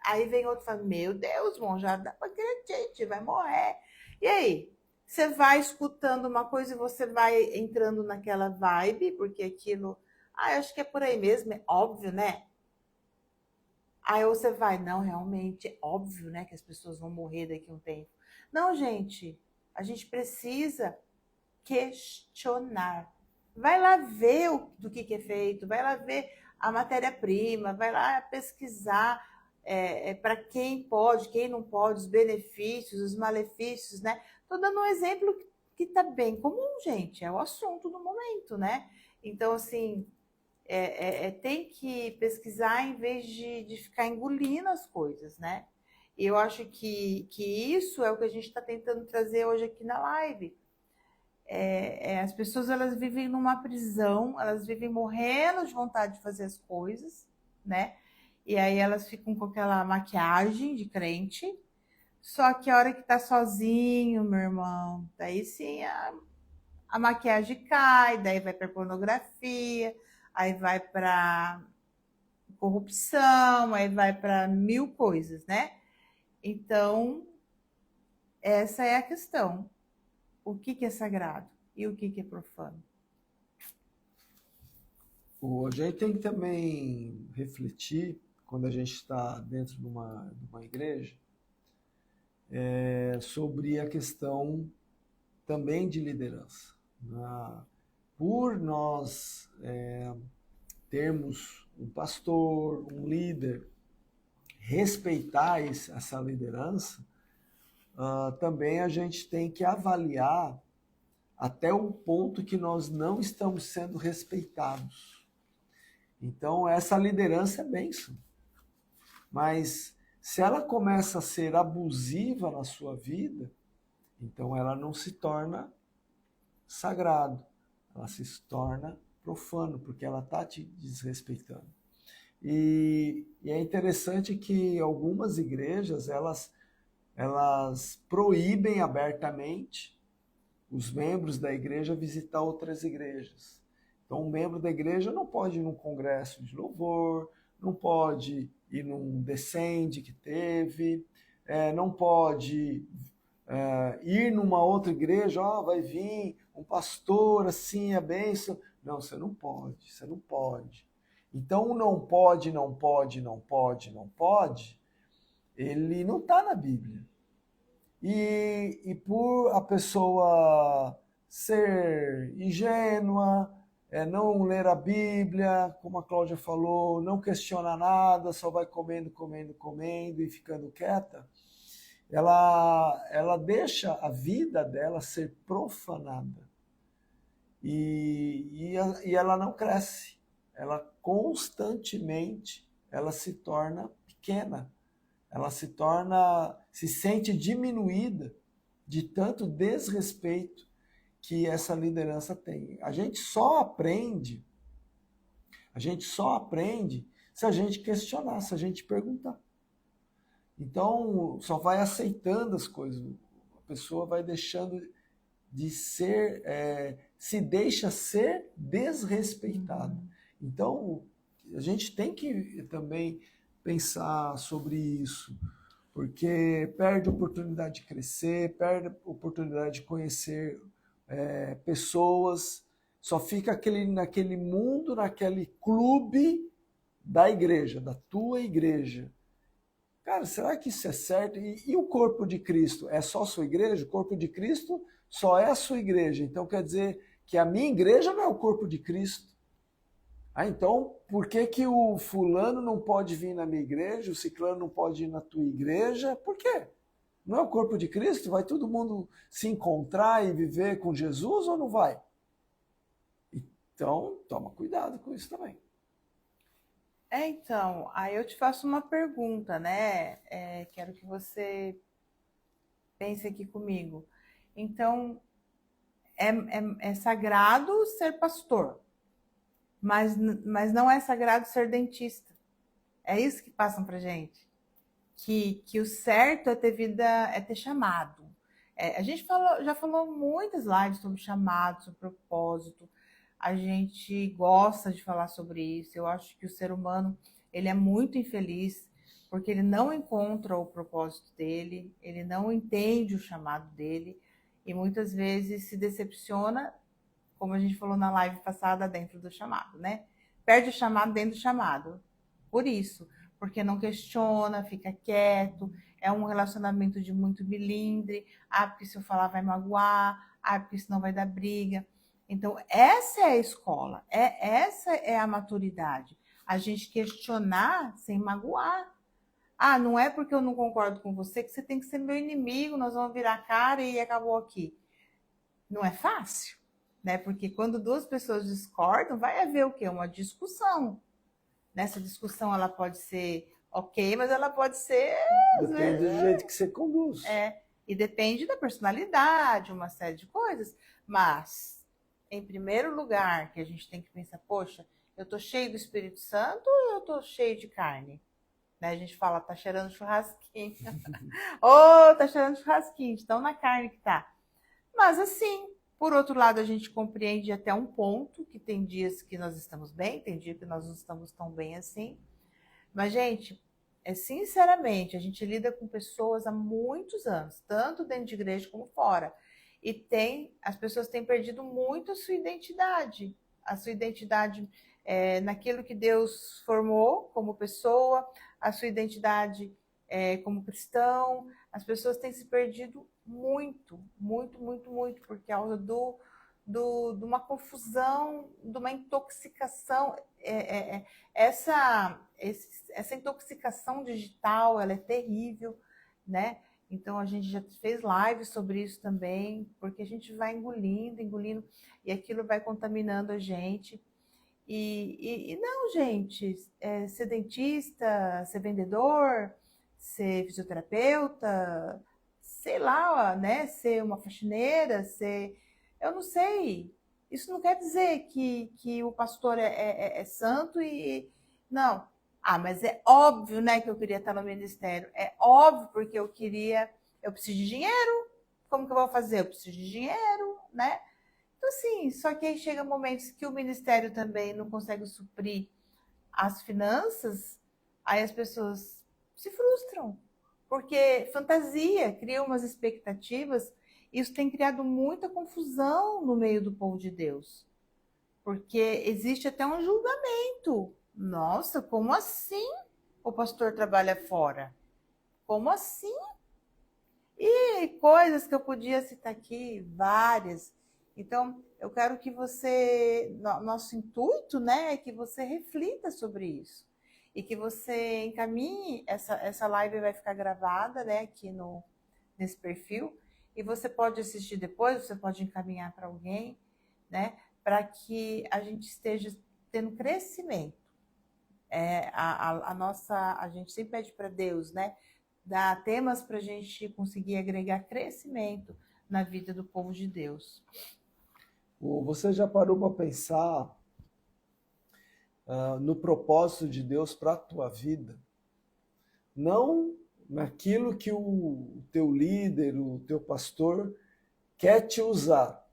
Aí vem outro e fala, meu Deus, Monjaro dá pra acreditar, vai morrer. E aí? Você vai escutando uma coisa e você vai entrando naquela vibe, porque aquilo, acho que é por aí mesmo, é óbvio, né? Aí você vai, não, realmente é óbvio, né, que as pessoas vão morrer daqui a um tempo. Não, gente, a gente precisa questionar. Vai lá ver do que é feito, vai lá ver a matéria-prima, vai lá pesquisar para quem pode, quem não pode, os benefícios, os malefícios, né? Estou dando um exemplo que está bem comum, gente, é o assunto do momento, né? Então, assim, tem que pesquisar em vez de ficar engolindo as coisas, né? E eu acho que isso é o que a gente está tentando trazer hoje aqui na live. As pessoas, elas vivem numa prisão, elas vivem morrendo de vontade de fazer as coisas, né? E aí elas ficam com aquela maquiagem de crente, só que a hora que tá sozinho, meu irmão, daí sim a maquiagem cai, daí vai para pornografia, aí vai para corrupção, aí vai para mil coisas, né? Então, essa é a questão. O que é sagrado e o que é profano? A gente tem que também refletir, quando a gente está dentro de uma igreja, sobre a questão também de liderança. Por nós termos um pastor, um líder, respeitar essa liderança, também a gente tem que avaliar até o ponto que nós não estamos sendo respeitados. Então, essa liderança é bênção. Mas se ela começa a ser abusiva na sua vida, então ela não se torna sagrado. ela se torna profano, porque ela está te desrespeitando. E é interessante que algumas igrejas, elas proíbem abertamente os membros da igreja visitar outras igrejas. Então, um membro da igreja não pode ir num congresso de louvor, não pode ir num descende que teve, não pode ir numa outra igreja, vai vir um pastor assim, a bênção. Não, você não pode, você não pode. Então, não pode, não pode, não pode, não pode, ele não está na Bíblia. E por a pessoa ser ingênua, não ler a Bíblia, como a Cláudia falou, não questionar nada, só vai comendo, comendo, comendo e ficando quieta, ela deixa a vida dela ser profanada. E ela não cresce. Ela constantemente ela se torna pequena. Ela se sente diminuída de tanto desrespeito que essa liderança tem. A gente só aprende se a gente questionar, se a gente perguntar. Então, só vai aceitando as coisas. A pessoa vai deixando de ser, se deixa ser desrespeitado. Então, a gente tem que também pensar sobre isso, porque perde a oportunidade de crescer, perde a oportunidade de conhecer pessoas, só fica naquele mundo, naquele clube da igreja, da tua igreja. Cara, será que isso é certo? E o corpo de Cristo? É só a sua igreja? O corpo de Cristo só é a sua igreja. Então quer dizer que a minha igreja não é o corpo de Cristo. Então, por que o fulano não pode vir na minha igreja, o ciclano não pode ir na tua igreja? Por quê? Não é o corpo de Cristo? Vai todo mundo se encontrar e viver com Jesus ou não vai? Então, toma cuidado com isso também. Então, aí eu te faço uma pergunta, né? Quero que você pense aqui comigo. Então, é sagrado ser pastor, mas não é sagrado ser dentista. É isso que passam pra gente. Que o certo é ter vida, é ter chamado. A gente já falou muitas lives sobre chamado, sobre propósito. A gente gosta de falar sobre isso. Eu acho que o ser humano, ele é muito infeliz porque ele não encontra o propósito dele, ele não entende o chamado dele e muitas vezes se decepciona, como a gente falou na live passada, dentro do chamado, né? Perde o chamado dentro do chamado. Por isso, porque não questiona, fica quieto, é um relacionamento de muito milindre, porque se eu falar vai magoar, porque senão vai dar briga. Então, essa é a escola, essa é a maturidade. A gente questionar sem magoar. Não é porque eu não concordo com você que você tem que ser meu inimigo, nós vamos virar a cara e acabou aqui. Não é fácil, né? Porque quando duas pessoas discordam, vai haver o quê? Uma discussão. Nessa discussão ela pode ser ok, mas ela pode ser... Depende do jeito que você conduz. E depende da personalidade, uma série de coisas. Mas, em primeiro lugar, que a gente tem que pensar, poxa, eu tô cheio do Espírito Santo ou eu tô cheio de carne? Né? A gente fala, tá cheirando churrasquinho. Tá cheirando churrasquinho, então na carne que tá. Mas assim, por outro lado, a gente compreende até um ponto, que tem dias que nós estamos bem, tem dias que nós não estamos tão bem assim. Mas, gente, sinceramente, a gente lida com pessoas há muitos anos, tanto dentro de igreja como fora. E as pessoas têm perdido muito a sua identidade naquilo que Deus formou como pessoa, a sua identidade como cristão. As pessoas têm se perdido muito, muito, muito, muito por causa de uma confusão, de uma intoxicação. Essa intoxicação digital, ela é terrível, né? Então, a gente já fez lives sobre isso também, porque a gente vai engolindo, e aquilo vai contaminando a gente. E não, gente, ser dentista, ser vendedor, ser fisioterapeuta, sei lá, né? Ser uma faxineira, eu não sei. Isso não quer dizer que o pastor é santo e... Não. Ah, mas é óbvio, né, que eu queria estar no ministério. É óbvio, porque eu queria... Eu preciso de dinheiro. Como que eu vou fazer? Eu preciso de dinheiro, né? Então, assim, só que aí chega momentos que o ministério também não consegue suprir as finanças, aí as pessoas se frustram. Porque fantasia, cria umas expectativas, isso tem criado muita confusão no meio do povo de Deus. Porque existe até um julgamento. Nossa, como assim o pastor trabalha fora? Como assim? E coisas que eu podia citar aqui, várias. Então, eu quero que você, nosso intuito, né, é que você reflita sobre isso. E que você encaminhe, essa live vai ficar gravada, né, aqui nesse perfil, e você pode assistir depois, você pode encaminhar para alguém, né, para que a gente esteja tendo crescimento. A gente sempre pede para Deus, né, dar temas para a gente conseguir agregar crescimento na vida do povo de Deus. Você já parou para pensar no propósito de Deus para a tua vida? Não naquilo que o teu líder, o teu pastor quer te usar,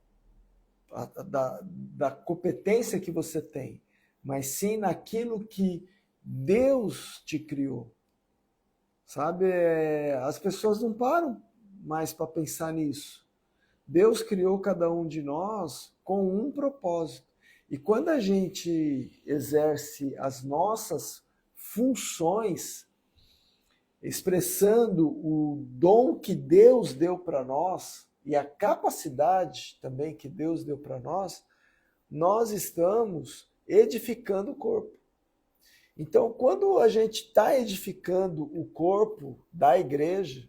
da competência que você tem, mas sim naquilo que Deus te criou. Sabe, as pessoas não param mais para pensar nisso. Deus criou cada um de nós com um propósito. E quando a gente exerce as nossas funções, expressando o dom que Deus deu para nós e a capacidade também que Deus deu para nós estamos edificando o corpo. Então, quando a gente está edificando o corpo da igreja,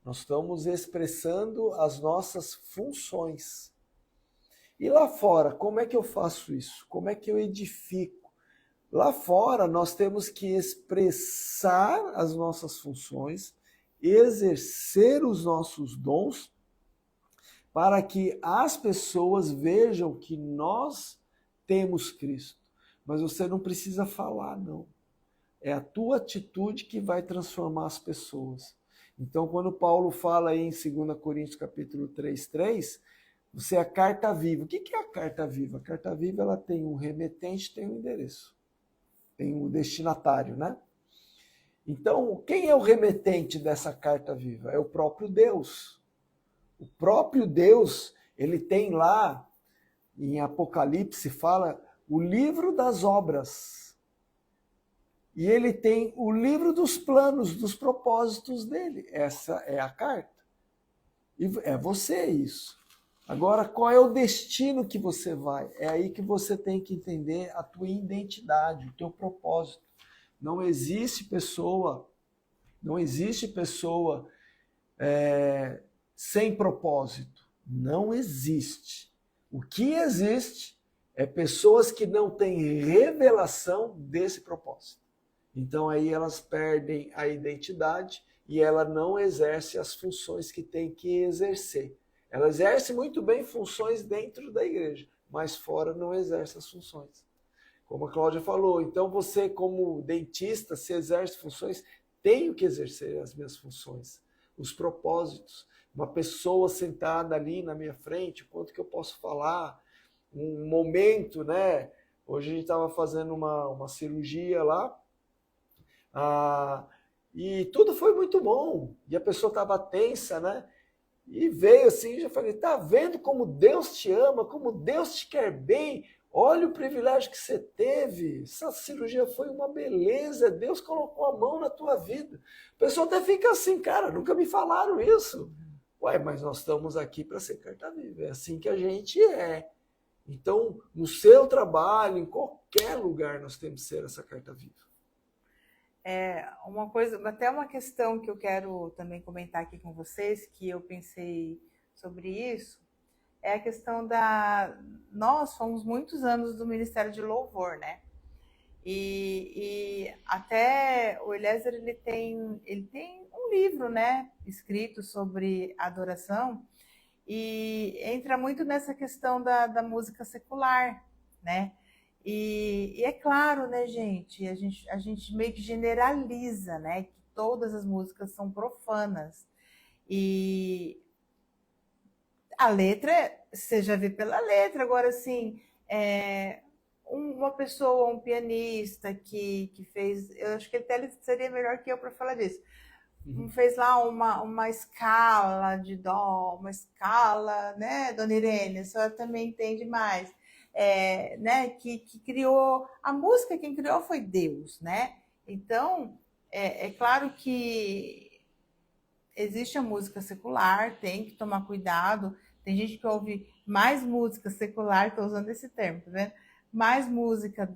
nós estamos expressando as nossas funções. E lá fora, como é que eu faço isso? Como é que eu edifico? Lá fora, nós temos que expressar as nossas funções, exercer os nossos dons, para que as pessoas vejam que nós temos Cristo. Mas você não precisa falar, não. É a tua atitude que vai transformar as pessoas. Então, quando Paulo fala aí em 2 Coríntios capítulo 3:3, você é a carta viva. O que é a carta viva? A carta viva ela tem um remetente, tem um endereço. Tem um destinatário, né? Então, quem é o remetente dessa carta viva? É o próprio Deus. O próprio Deus, ele tem lá, em Apocalipse, fala o livro das obras. E ele tem o livro dos planos, dos propósitos dele. Essa é a carta. E é você isso. Agora, qual é o destino que você vai? É aí que você tem que entender a tua identidade, o teu propósito. Não existe pessoa sem propósito. Não existe. O que existe é pessoas que não têm revelação desse propósito. Então aí elas perdem a identidade e ela não exerce as funções que tem que exercer. Ela exerce muito bem funções dentro da igreja, mas fora não exerce as funções. Como a Cláudia falou, então você como dentista, se exerce funções, tenho que exercer as minhas funções, os propósitos. Uma pessoa sentada ali na minha frente, o quanto que eu posso falar, um momento, né? Hoje a gente estava fazendo uma cirurgia lá, e tudo foi muito bom. E a pessoa estava tensa, né? E veio assim, já falei, tá vendo como Deus te ama, como Deus te quer bem? Olha o privilégio que você teve. Essa cirurgia foi uma beleza. Deus colocou a mão na tua vida. A pessoa até fica assim, cara, nunca me falaram isso. Ué, mas nós estamos aqui para ser carta viva. É assim que a gente é. Então, no seu trabalho, em qualquer lugar, nós temos que ser essa carta viva. Uma coisa, até uma questão que eu quero também comentar aqui com vocês, que eu pensei sobre isso, é a questão nós fomos muitos anos do Ministério de Louvor, né? E até o Eliezer, ele tem um livro, né, escrito sobre adoração, E entra muito nessa questão da música secular, né? E é claro, né, gente? A gente meio que generaliza, né? Que todas as músicas são profanas. E a letra, você já vê pela letra. Agora, assim, uma pessoa, um pianista que fez, eu acho que ele até seria melhor que eu para falar disso, fez lá uma escala de dó, uma escala, né, Dona Irene, a senhora também entende mais, né, que criou, a música quem criou foi Deus, né, então, é claro que existe a música secular, tem que tomar cuidado. Tem gente que ouve mais música secular, estou usando esse termo, tá vendo? Mais música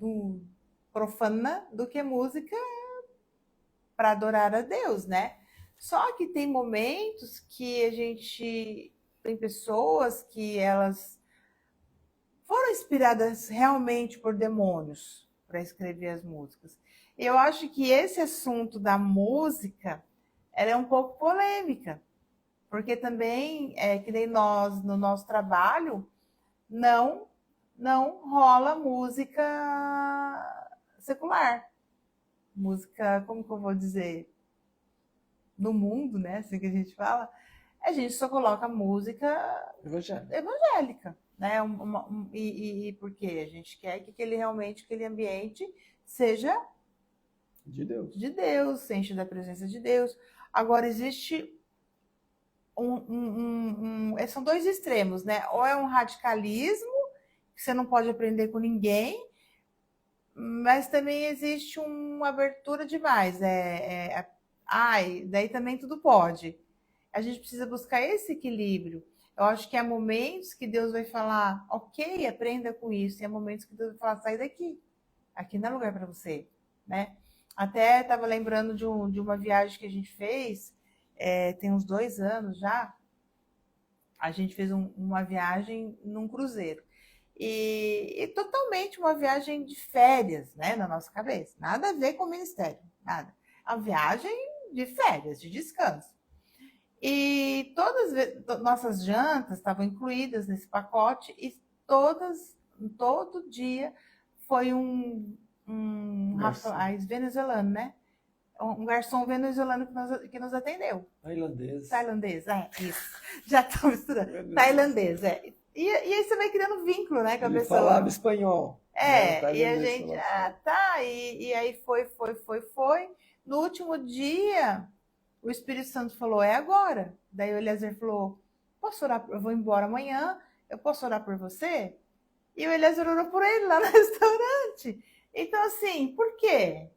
profana do que música para adorar a Deus, né? Só que tem momentos que a gente tem pessoas que elas foram inspiradas realmente por demônios para escrever as músicas. Eu acho que esse assunto da música ela é um pouco polêmica, porque também é que nem nós no nosso trabalho não rola música secular, música, como que eu vou dizer, no mundo, né, assim que a gente fala, a gente só coloca música evangélica, né, e por quê? A gente quer que aquele ambiente seja de Deus, se enche da presença de Deus. Agora, existe são dois extremos, né? Ou é um radicalismo, que você não pode aprender com ninguém, mas também existe uma abertura demais. Daí também tudo pode. A gente precisa buscar esse equilíbrio. Eu acho que há momentos que Deus vai falar, ok, aprenda com isso, e há momentos que Deus vai falar, sai daqui, aqui não é lugar para você, né? Até estava lembrando de uma viagem que a gente fez, tem uns 2 anos já. A gente fez uma viagem num cruzeiro. E totalmente uma viagem de férias, né, na nossa cabeça. Nada a ver com o ministério, nada. A viagem de férias, de descanso. E nossas jantas estavam incluídas nesse pacote e todo dia foi um rapaz venezuelano, né? Um garçom venezuelano que nos atendeu. Tailandês, isso. Já estou misturando. Tailandês, E aí você vai criando vínculo, né, com a pessoa. Ele falava espanhol. E a gente, tá, e aí foi. No último dia, o Espírito Santo falou, é agora. Daí o Eliezer falou, posso orar, eu vou embora amanhã, eu posso orar por você? E o Eliezer orou por ele lá no restaurante. Então, assim, por quê?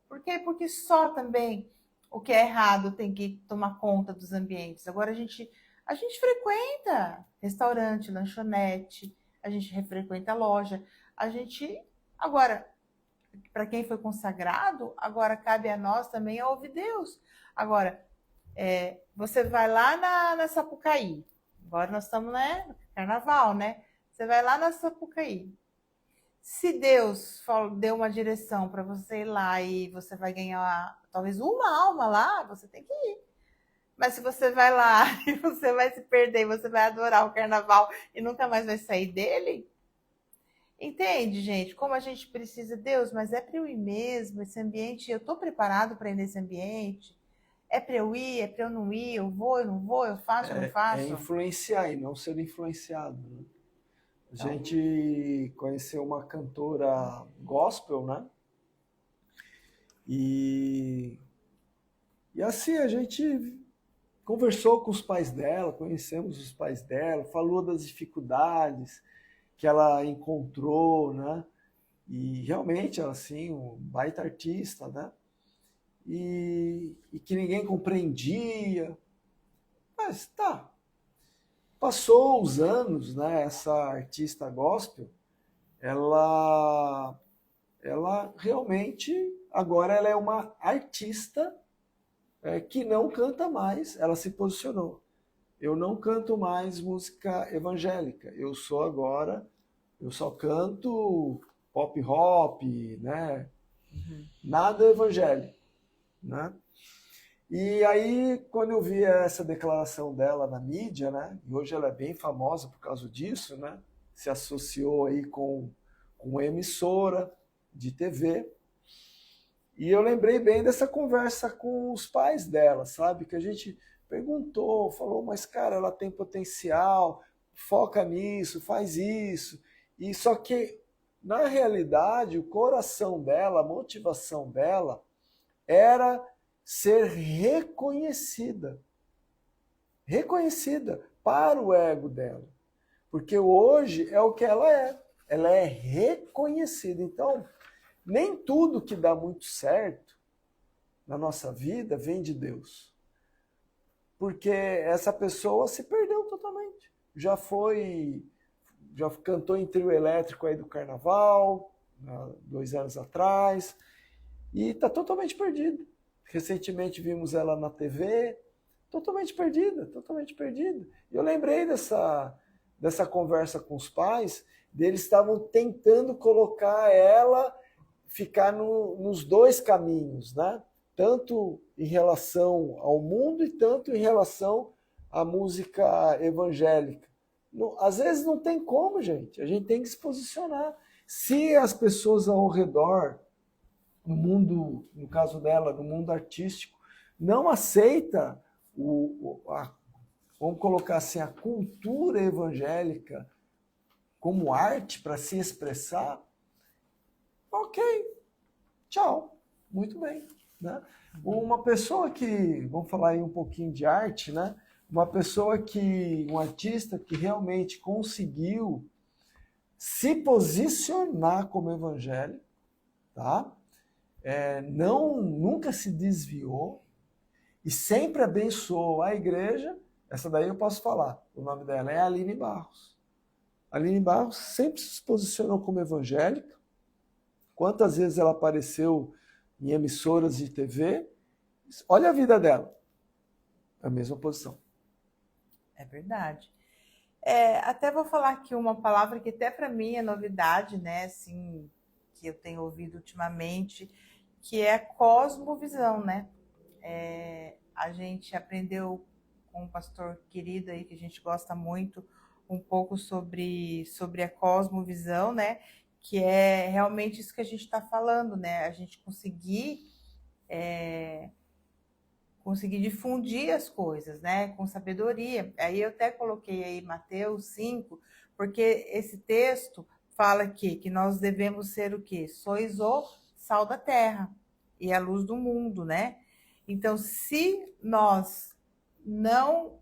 Porque só também o que é errado tem que tomar conta dos ambientes. Agora a gente frequenta restaurante, lanchonete, a gente frequenta loja, agora, para quem foi consagrado, agora cabe a nós também a ouvir Deus. Agora, você vai lá na Sapucaí, agora nós estamos, né, no carnaval, né? Você vai lá na Sapucaí. Se Deus deu uma direção para você ir lá e você vai ganhar talvez uma alma lá, você tem que ir. Mas se você vai lá e você vai se perder, você vai adorar o carnaval e nunca mais vai sair dele, entende, gente? Como a gente precisa de Deus, mas é para eu ir mesmo, esse ambiente, eu estou preparado para ir nesse ambiente? É para eu ir, é para eu não ir, eu vou, eu não vou, eu faço, eu não faço? É influenciar e não ser influenciado, né? A gente conheceu uma cantora gospel, né? E assim, a gente conversou com os pais dela, conhecemos os pais dela, falou das dificuldades que ela encontrou, né? E realmente, ela, assim, um baita artista, né? E que ninguém compreendia. Mas tá. Passou os anos, né? Essa artista gospel, ela realmente, agora ela é uma artista que não canta mais, ela se posicionou. Eu não canto mais música evangélica, eu só canto pop rock, né? Nada evangélico, né? E aí, quando eu vi essa declaração dela na mídia, né, e hoje ela é bem famosa por causa disso, né, se associou aí com uma emissora de TV, e eu lembrei bem dessa conversa com os pais dela, sabe, que a gente perguntou, falou, mas cara, ela tem potencial, foca nisso, faz isso, e só que, na realidade, o coração dela, a motivação dela, era ser reconhecida. Reconhecida para o ego dela. Porque hoje é o que ela é. Ela é reconhecida. Então, nem tudo que dá muito certo na nossa vida vem de Deus. Porque essa pessoa se perdeu totalmente. Já cantou em trio elétrico aí do carnaval, 2 anos atrás, e está totalmente perdida. Recentemente vimos ela na TV, totalmente perdida, totalmente perdida. E eu lembrei dessa conversa com os pais, deles estavam tentando colocar ela, ficar nos dois caminhos, né? Tanto em relação ao mundo e tanto em relação à música evangélica. Às vezes não tem como, gente. A gente tem que se posicionar. Se as pessoas ao redor no mundo, no caso dela, no mundo artístico, não aceita vamos colocar assim, a cultura evangélica como arte para se expressar, ok, tchau, muito bem. Né? Uma pessoa que, vamos falar aí um pouquinho de arte, né? Um artista que realmente conseguiu se posicionar como evangélico, tá? Nunca se desviou e sempre abençoou a igreja. Essa daí eu posso falar. O nome dela é Aline Barros. Aline Barros sempre se posicionou como evangélica. Quantas vezes ela apareceu em emissoras de TV? Olha a vida dela. A mesma posição. É verdade. Até vou falar aqui uma palavra que até para mim é novidade, né? Assim, que eu tenho ouvido ultimamente, que é cosmovisão, né? A gente aprendeu com um pastor querido aí que a gente gosta muito um pouco sobre a cosmovisão, né? Que é realmente isso que a gente está falando, né? A gente conseguir difundir as coisas, né? Com sabedoria. Aí eu até coloquei aí Mateus 5, porque esse texto fala aqui que nós devemos ser o quê? Sois o sal da terra e a luz do mundo, né? Então, se nós não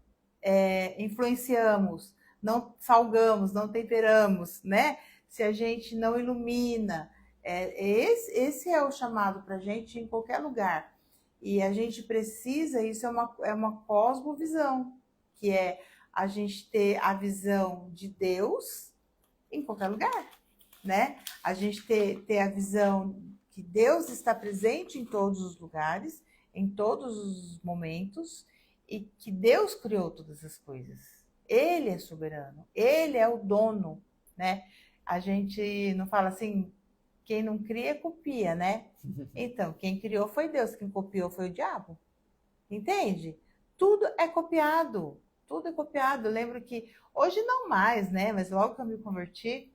influenciamos, não salgamos, não temperamos, né? Se a gente não ilumina, esse é o chamado para a gente em qualquer lugar. E a gente precisa, isso é uma cosmovisão, que é a gente ter a visão de Deus em qualquer lugar, né? A gente ter a visão que Deus está presente em todos os lugares, em todos os momentos, e que Deus criou todas as coisas. Ele é soberano, ele é o dono, né? A gente não fala assim, quem não cria, copia, né? Então, quem criou foi Deus, quem copiou foi o diabo. Entende? Tudo é copiado. Tudo é copiado. Eu lembro que, hoje não mais, né? Mas logo que eu me converti,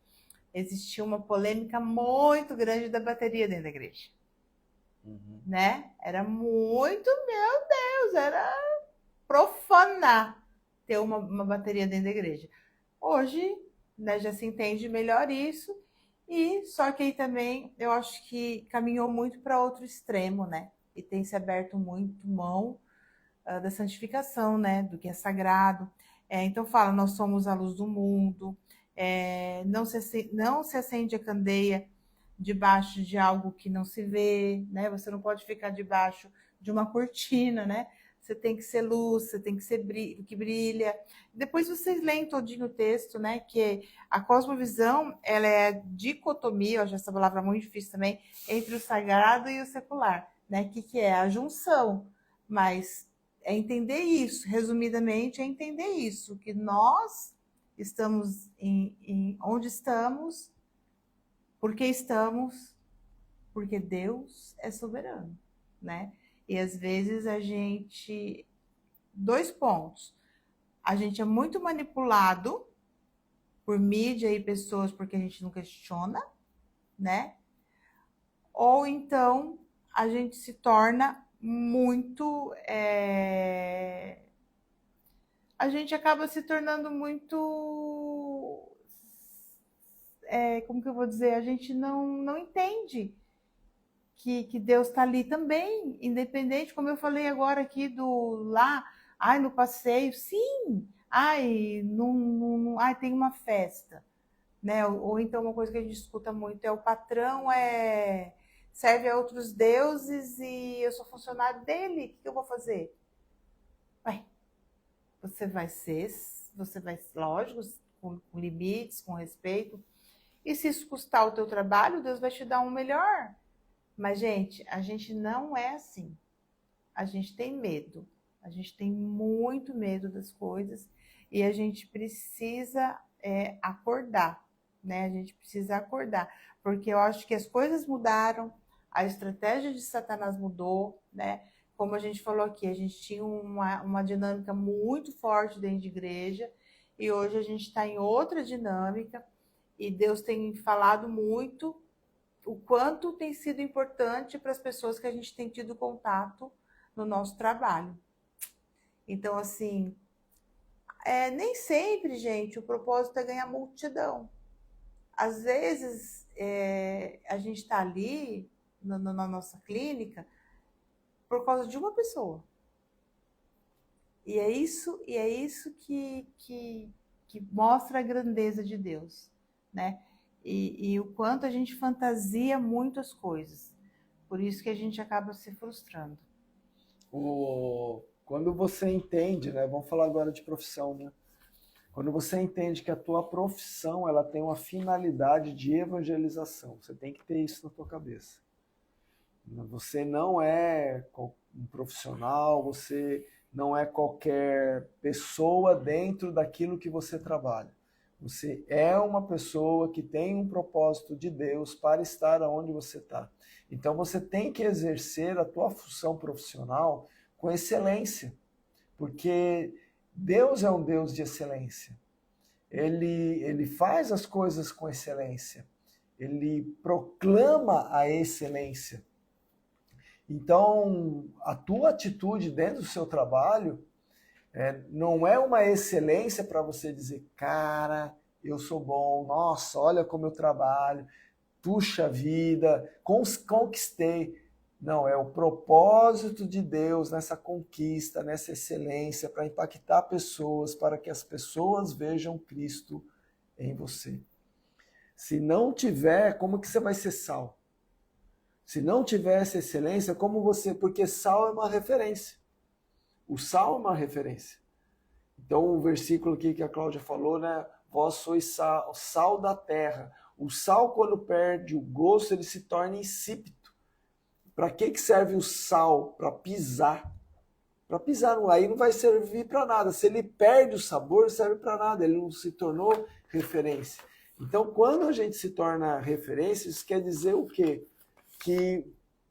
existia uma polêmica muito grande da bateria dentro da igreja. Né? Era muito, meu Deus, era profanar ter uma bateria dentro da igreja. Hoje, né, já se entende melhor isso. E só que aí também eu acho que caminhou muito para outro extremo, né? E tem se aberto muito mão da santificação, né? Do que é sagrado. Então fala, nós somos a luz do mundo. Não se acende a candeia debaixo de algo que não se vê, né? Você não pode ficar debaixo de uma cortina, né? Você tem que ser luz, você tem que ser que brilha. Depois vocês leem todinho o texto, né? Que a cosmovisão, ela é dicotomia, hoje essa palavra é muito difícil também, entre o sagrado e o secular, né? Que é a junção. Mas é entender isso, resumidamente, é entender isso, que nós estamos onde estamos, porque Deus é soberano, né? E às vezes a gente... 2 pontos. A gente é muito manipulado por mídia e pessoas porque a gente não questiona, né? Ou então a gente se torna muito... A gente acaba se tornando muito... como que eu vou dizer? A gente não entende que Deus está ali também, independente, como eu falei agora aqui do lá, ai, no passeio, sim, ai, ai, tem uma festa, né? Ou então uma coisa que a gente escuta muito é o patrão serve a outros deuses e eu sou funcionário dele, o que eu vou fazer? Ué, você vai, lógico, com limites, com respeito, e se isso custar o teu trabalho, Deus vai te dar um melhor. Mas, gente, a gente não é assim. A gente tem medo. A gente tem muito medo das coisas e a gente precisa acordar, né? A gente precisa acordar, porque eu acho que as coisas mudaram, a estratégia de Satanás mudou, né? Como a gente falou aqui, a gente tinha uma dinâmica muito forte dentro de igreja e hoje a gente está em outra dinâmica e Deus tem falado muito o quanto tem sido importante para as pessoas que a gente tem tido contato no nosso trabalho. Então, assim, nem sempre, gente, o propósito é ganhar multidão. Às vezes, a gente está ali na nossa clínica por causa de uma pessoa. E é isso que mostra a grandeza de Deus, né? E o quanto a gente fantasia muito as coisas. Por isso que a gente acaba se frustrando. Quando você entende, né? Vamos falar agora de profissão, né? Quando você entende que a tua profissão ela tem uma finalidade de evangelização, você tem que ter isso na tua cabeça. Você não é um profissional, você não é qualquer pessoa dentro daquilo que você trabalha. Você é uma pessoa que tem um propósito de Deus para estar onde você está. Então você tem que exercer a tua função profissional com excelência, porque Deus é um Deus de excelência. Ele faz as coisas com excelência. Ele proclama a excelência. Então, a tua atitude dentro do seu trabalho não é uma excelência para você dizer, cara, eu sou bom, nossa, olha como eu trabalho, puxa vida, conquistei. Não, é o propósito de Deus nessa conquista, nessa excelência, para impactar pessoas, para que as pessoas vejam Cristo em você. Se não tiver, como que você vai ser sal? Se não tiver essa excelência, como você... Porque sal é uma referência. O sal é uma referência. Então, o versículo aqui que a Cláudia falou, né? Vós sois sal da terra. O sal, quando perde o gosto, ele se torna insípido. Para que serve o sal? Para pisar. Para pisar, aí não vai servir para nada. Se ele perde o sabor, não serve para nada. Ele não se tornou referência. Então, quando a gente se torna referência, isso quer dizer o quê? Que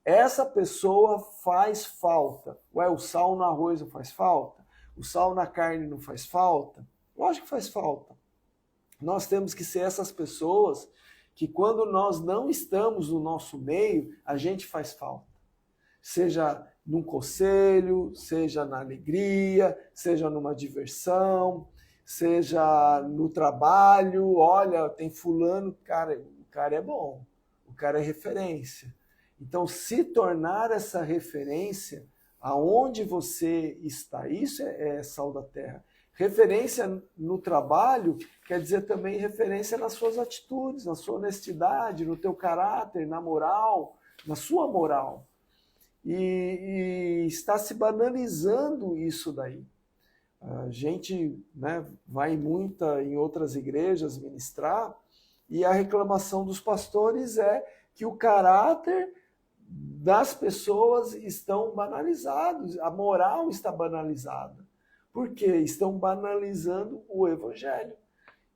essa pessoa faz falta. Ué, o sal no arroz não faz falta? O sal na carne não faz falta? Lógico que faz falta. Nós temos que ser essas pessoas que quando nós não estamos no nosso meio, a gente faz falta. Seja num conselho, seja na alegria, seja numa diversão, seja no trabalho. Olha, tem fulano, cara, o cara é bom, o cara é referência. Então, se tornar essa referência aonde você está, isso é sal da terra. Referência no trabalho quer dizer também referência nas suas atitudes, na sua honestidade, no teu caráter, na moral, na sua moral. E está se banalizando isso daí. A gente, né, vai em outras igrejas ministrar e a reclamação dos pastores é que o caráter das pessoas estão banalizados, a moral está banalizada. Por quê? Estão banalizando o evangelho.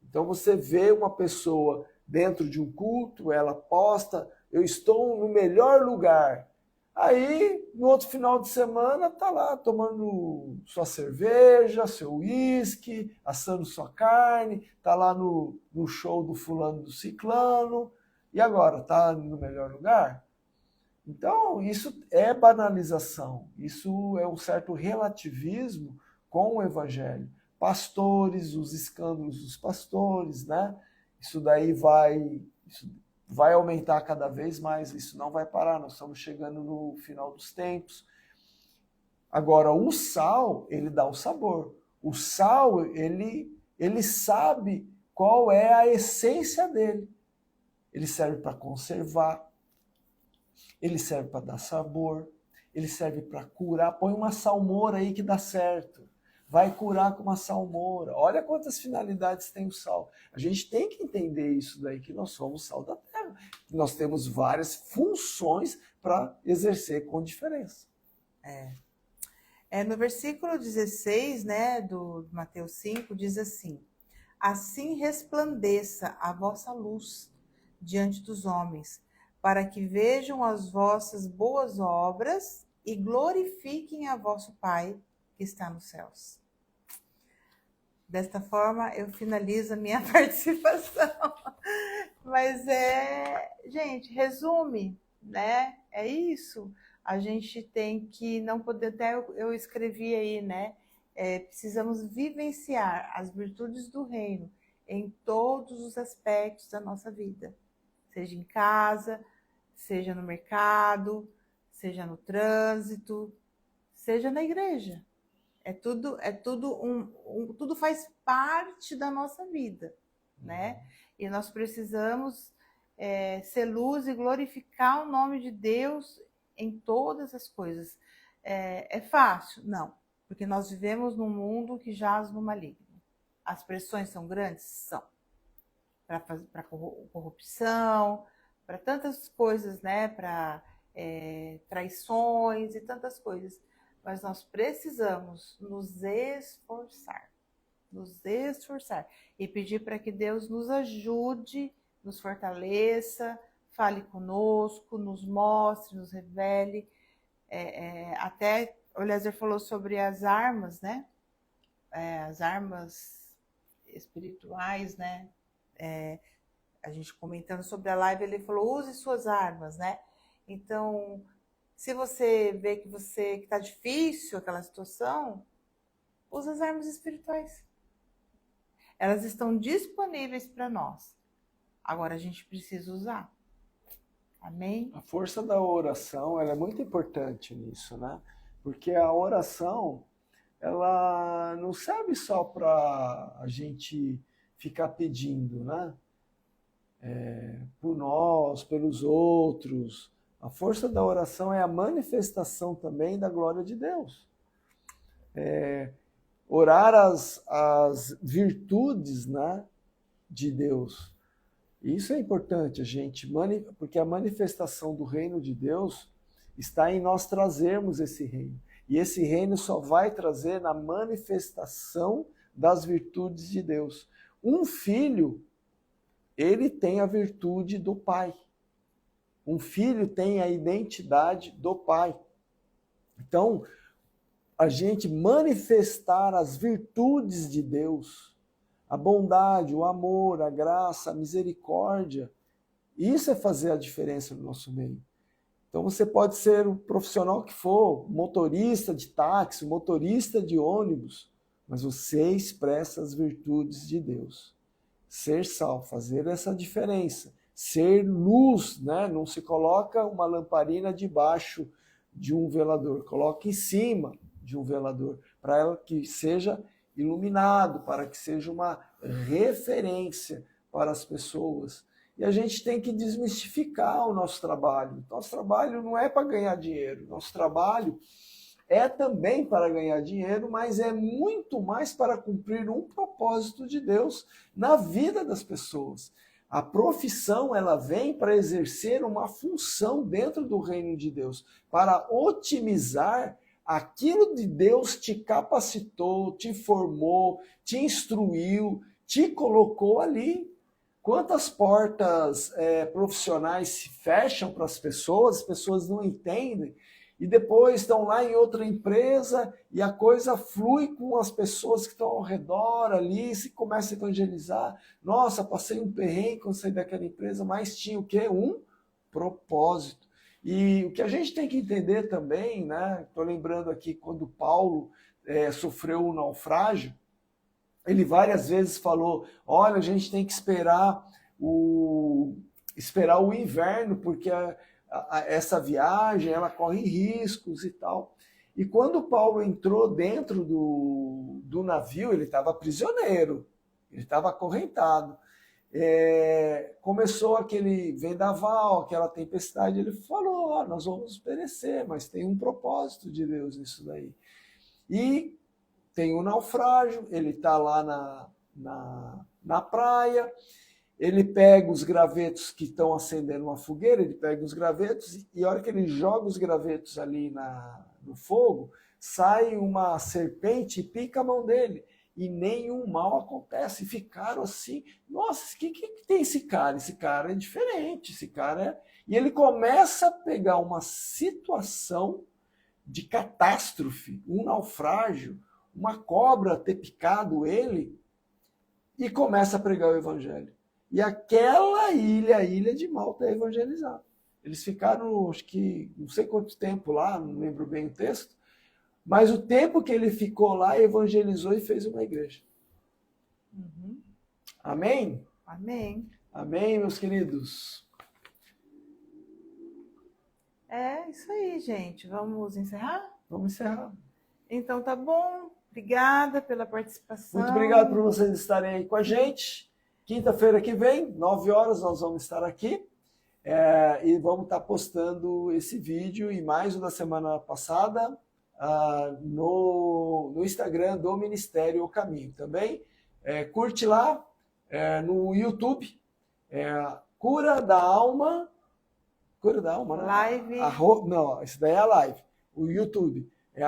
Então você vê uma pessoa dentro de um culto, ela posta, eu estou no melhor lugar. Aí, no outro final de semana, tá lá tomando sua cerveja, seu uísque, assando sua carne, tá lá no show do fulano do ciclano. E agora, tá no melhor lugar? Então, isso é banalização, isso é um certo relativismo com o evangelho. Pastores, os escândalos dos pastores, né? Isso vai aumentar cada vez mais, isso não vai parar, nós estamos chegando no final dos tempos. Agora, o sal, ele dá o sabor. O sal, ele sabe qual é a essência dele. Ele serve para conservar, ele serve para dar sabor, ele serve para curar. Põe uma salmoura aí que dá certo. Vai curar com uma salmoura. Olha quantas finalidades tem o sal. A gente tem que entender isso daí, que nós somos sal da terra. Nós temos várias funções para exercer com diferença. No versículo 16, né, do Mateus 5, diz assim: assim resplandeça a vossa luz diante dos homens, para que vejam as vossas boas obras e glorifiquem a vosso Pai que está nos céus. Desta forma, eu finalizo a minha participação. Mas gente, resume, né? É isso. A gente tem que não poder, até eu escrevi aí, né? Precisamos vivenciar as virtudes do reino em todos os aspectos da nossa vida. Seja em casa, seja no mercado, seja no trânsito, seja na igreja. Tudo faz parte da nossa vida, né? E nós precisamos ser luz e glorificar o nome de Deus em todas as coisas. É fácil? Não, porque nós vivemos num mundo que jaz no maligno. As pressões são grandes? São. Para corrupção, para tantas coisas, né? Para traições e tantas coisas. Mas nós precisamos nos esforçar e pedir para que Deus nos ajude, nos fortaleça, fale conosco, nos mostre, nos revele. Até o Eliezer falou sobre as armas, né? As armas espirituais, né? A gente comentando sobre a live, ele falou, use suas armas, né? Então, se você vê que está difícil aquela situação, use as armas espirituais. Elas estão disponíveis para nós. Agora a gente precisa usar. Amém? A força da oração, ela é muito importante nisso, né? Porque a oração, ela não serve só para a gente ficar pedindo, né? Por nós, pelos outros. A força da oração é a manifestação também da glória de Deus. Orar as virtudes, né, de Deus. Isso é importante, porque a manifestação do reino de Deus está em nós trazermos esse reino. E esse reino só vai trazer na manifestação das virtudes de Deus. Um filho, ele tem a virtude do pai. Um filho tem a identidade do pai. Então, a gente manifestar as virtudes de Deus, a bondade, o amor, a graça, a misericórdia, isso é fazer a diferença no nosso meio. Então você pode ser o profissional que for, motorista de táxi, motorista de ônibus, mas você expressa as virtudes de Deus. Ser sal, fazer essa diferença. Ser luz, né? Não se coloca uma lamparina debaixo de um velador, coloca em cima de um velador, para ela que seja iluminado, para que seja uma referência para as pessoas. E a gente tem que desmistificar o nosso trabalho. Nosso trabalho não é para ganhar dinheiro, nosso trabalho é também para ganhar dinheiro, mas é muito mais para cumprir um propósito de Deus na vida das pessoas. A profissão, ela vem para exercer uma função dentro do reino de Deus, para otimizar aquilo de Deus te capacitou, te formou, te instruiu, te colocou ali. Quantas portas profissionais se fecham para as pessoas não entendem, e depois estão lá em outra empresa e a coisa flui com as pessoas que estão ao redor ali, se começa a evangelizar. Nossa, passei um perrengue quando saí daquela empresa, mas tinha o quê? Um propósito. E o que a gente tem que entender também, né? Estou lembrando aqui quando Paulo sofreu um naufrágio, ele várias vezes falou, olha, a gente tem que esperar o inverno, porque essa viagem ela corre riscos e tal. E quando Paulo entrou dentro do navio, ele estava prisioneiro, ele estava acorrentado. Começou aquele vendaval, aquela tempestade, ele falou, nós vamos perecer, mas tem um propósito de Deus nisso daí. E tem um naufrágio, ele está lá na praia, ele pega os gravetos que estão acendendo uma fogueira, ele pega os gravetos e a hora que ele joga os gravetos ali no fogo, sai uma serpente e pica a mão dele. E nenhum mal acontece. E ficaram assim, nossa, o que tem esse cara? Esse cara é diferente, esse cara é... E ele começa a pegar uma situação de catástrofe, um naufrágio, uma cobra ter picado ele, e começa a pregar o evangelho. E aquela ilha, a ilha de Malta, é evangelizada. Eles ficaram, acho que, não sei quanto tempo lá, não lembro bem o texto, mas o tempo que ele ficou lá, evangelizou e fez uma igreja. Uhum. Amém? Amém. Amém, meus queridos? É isso aí, gente. Vamos encerrar? Vamos encerrar. Então tá bom. Obrigada pela participação. Muito obrigado por vocês estarem aí com a gente. Quinta-feira que vem, 9 horas, nós vamos estar aqui. E vamos estar postando esse vídeo e mais o da semana passada no Instagram do Ministério O Caminho. Também curte lá no YouTube, Cura da Alma. Cura da Alma, né? Live. Não, isso daí é a live. O YouTube é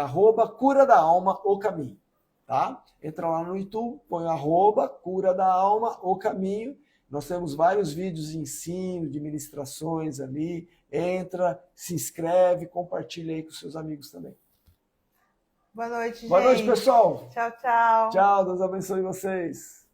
@Cura da Alma O Caminho. Tá? Entra lá no YouTube, põe @Cura da Alma O Caminho. Nós temos vários vídeos de ensino, de ministrações ali. Entra, se inscreve, compartilha aí com seus amigos também. Boa noite, gente. Boa noite, pessoal. Tchau, tchau. Tchau, Deus abençoe vocês.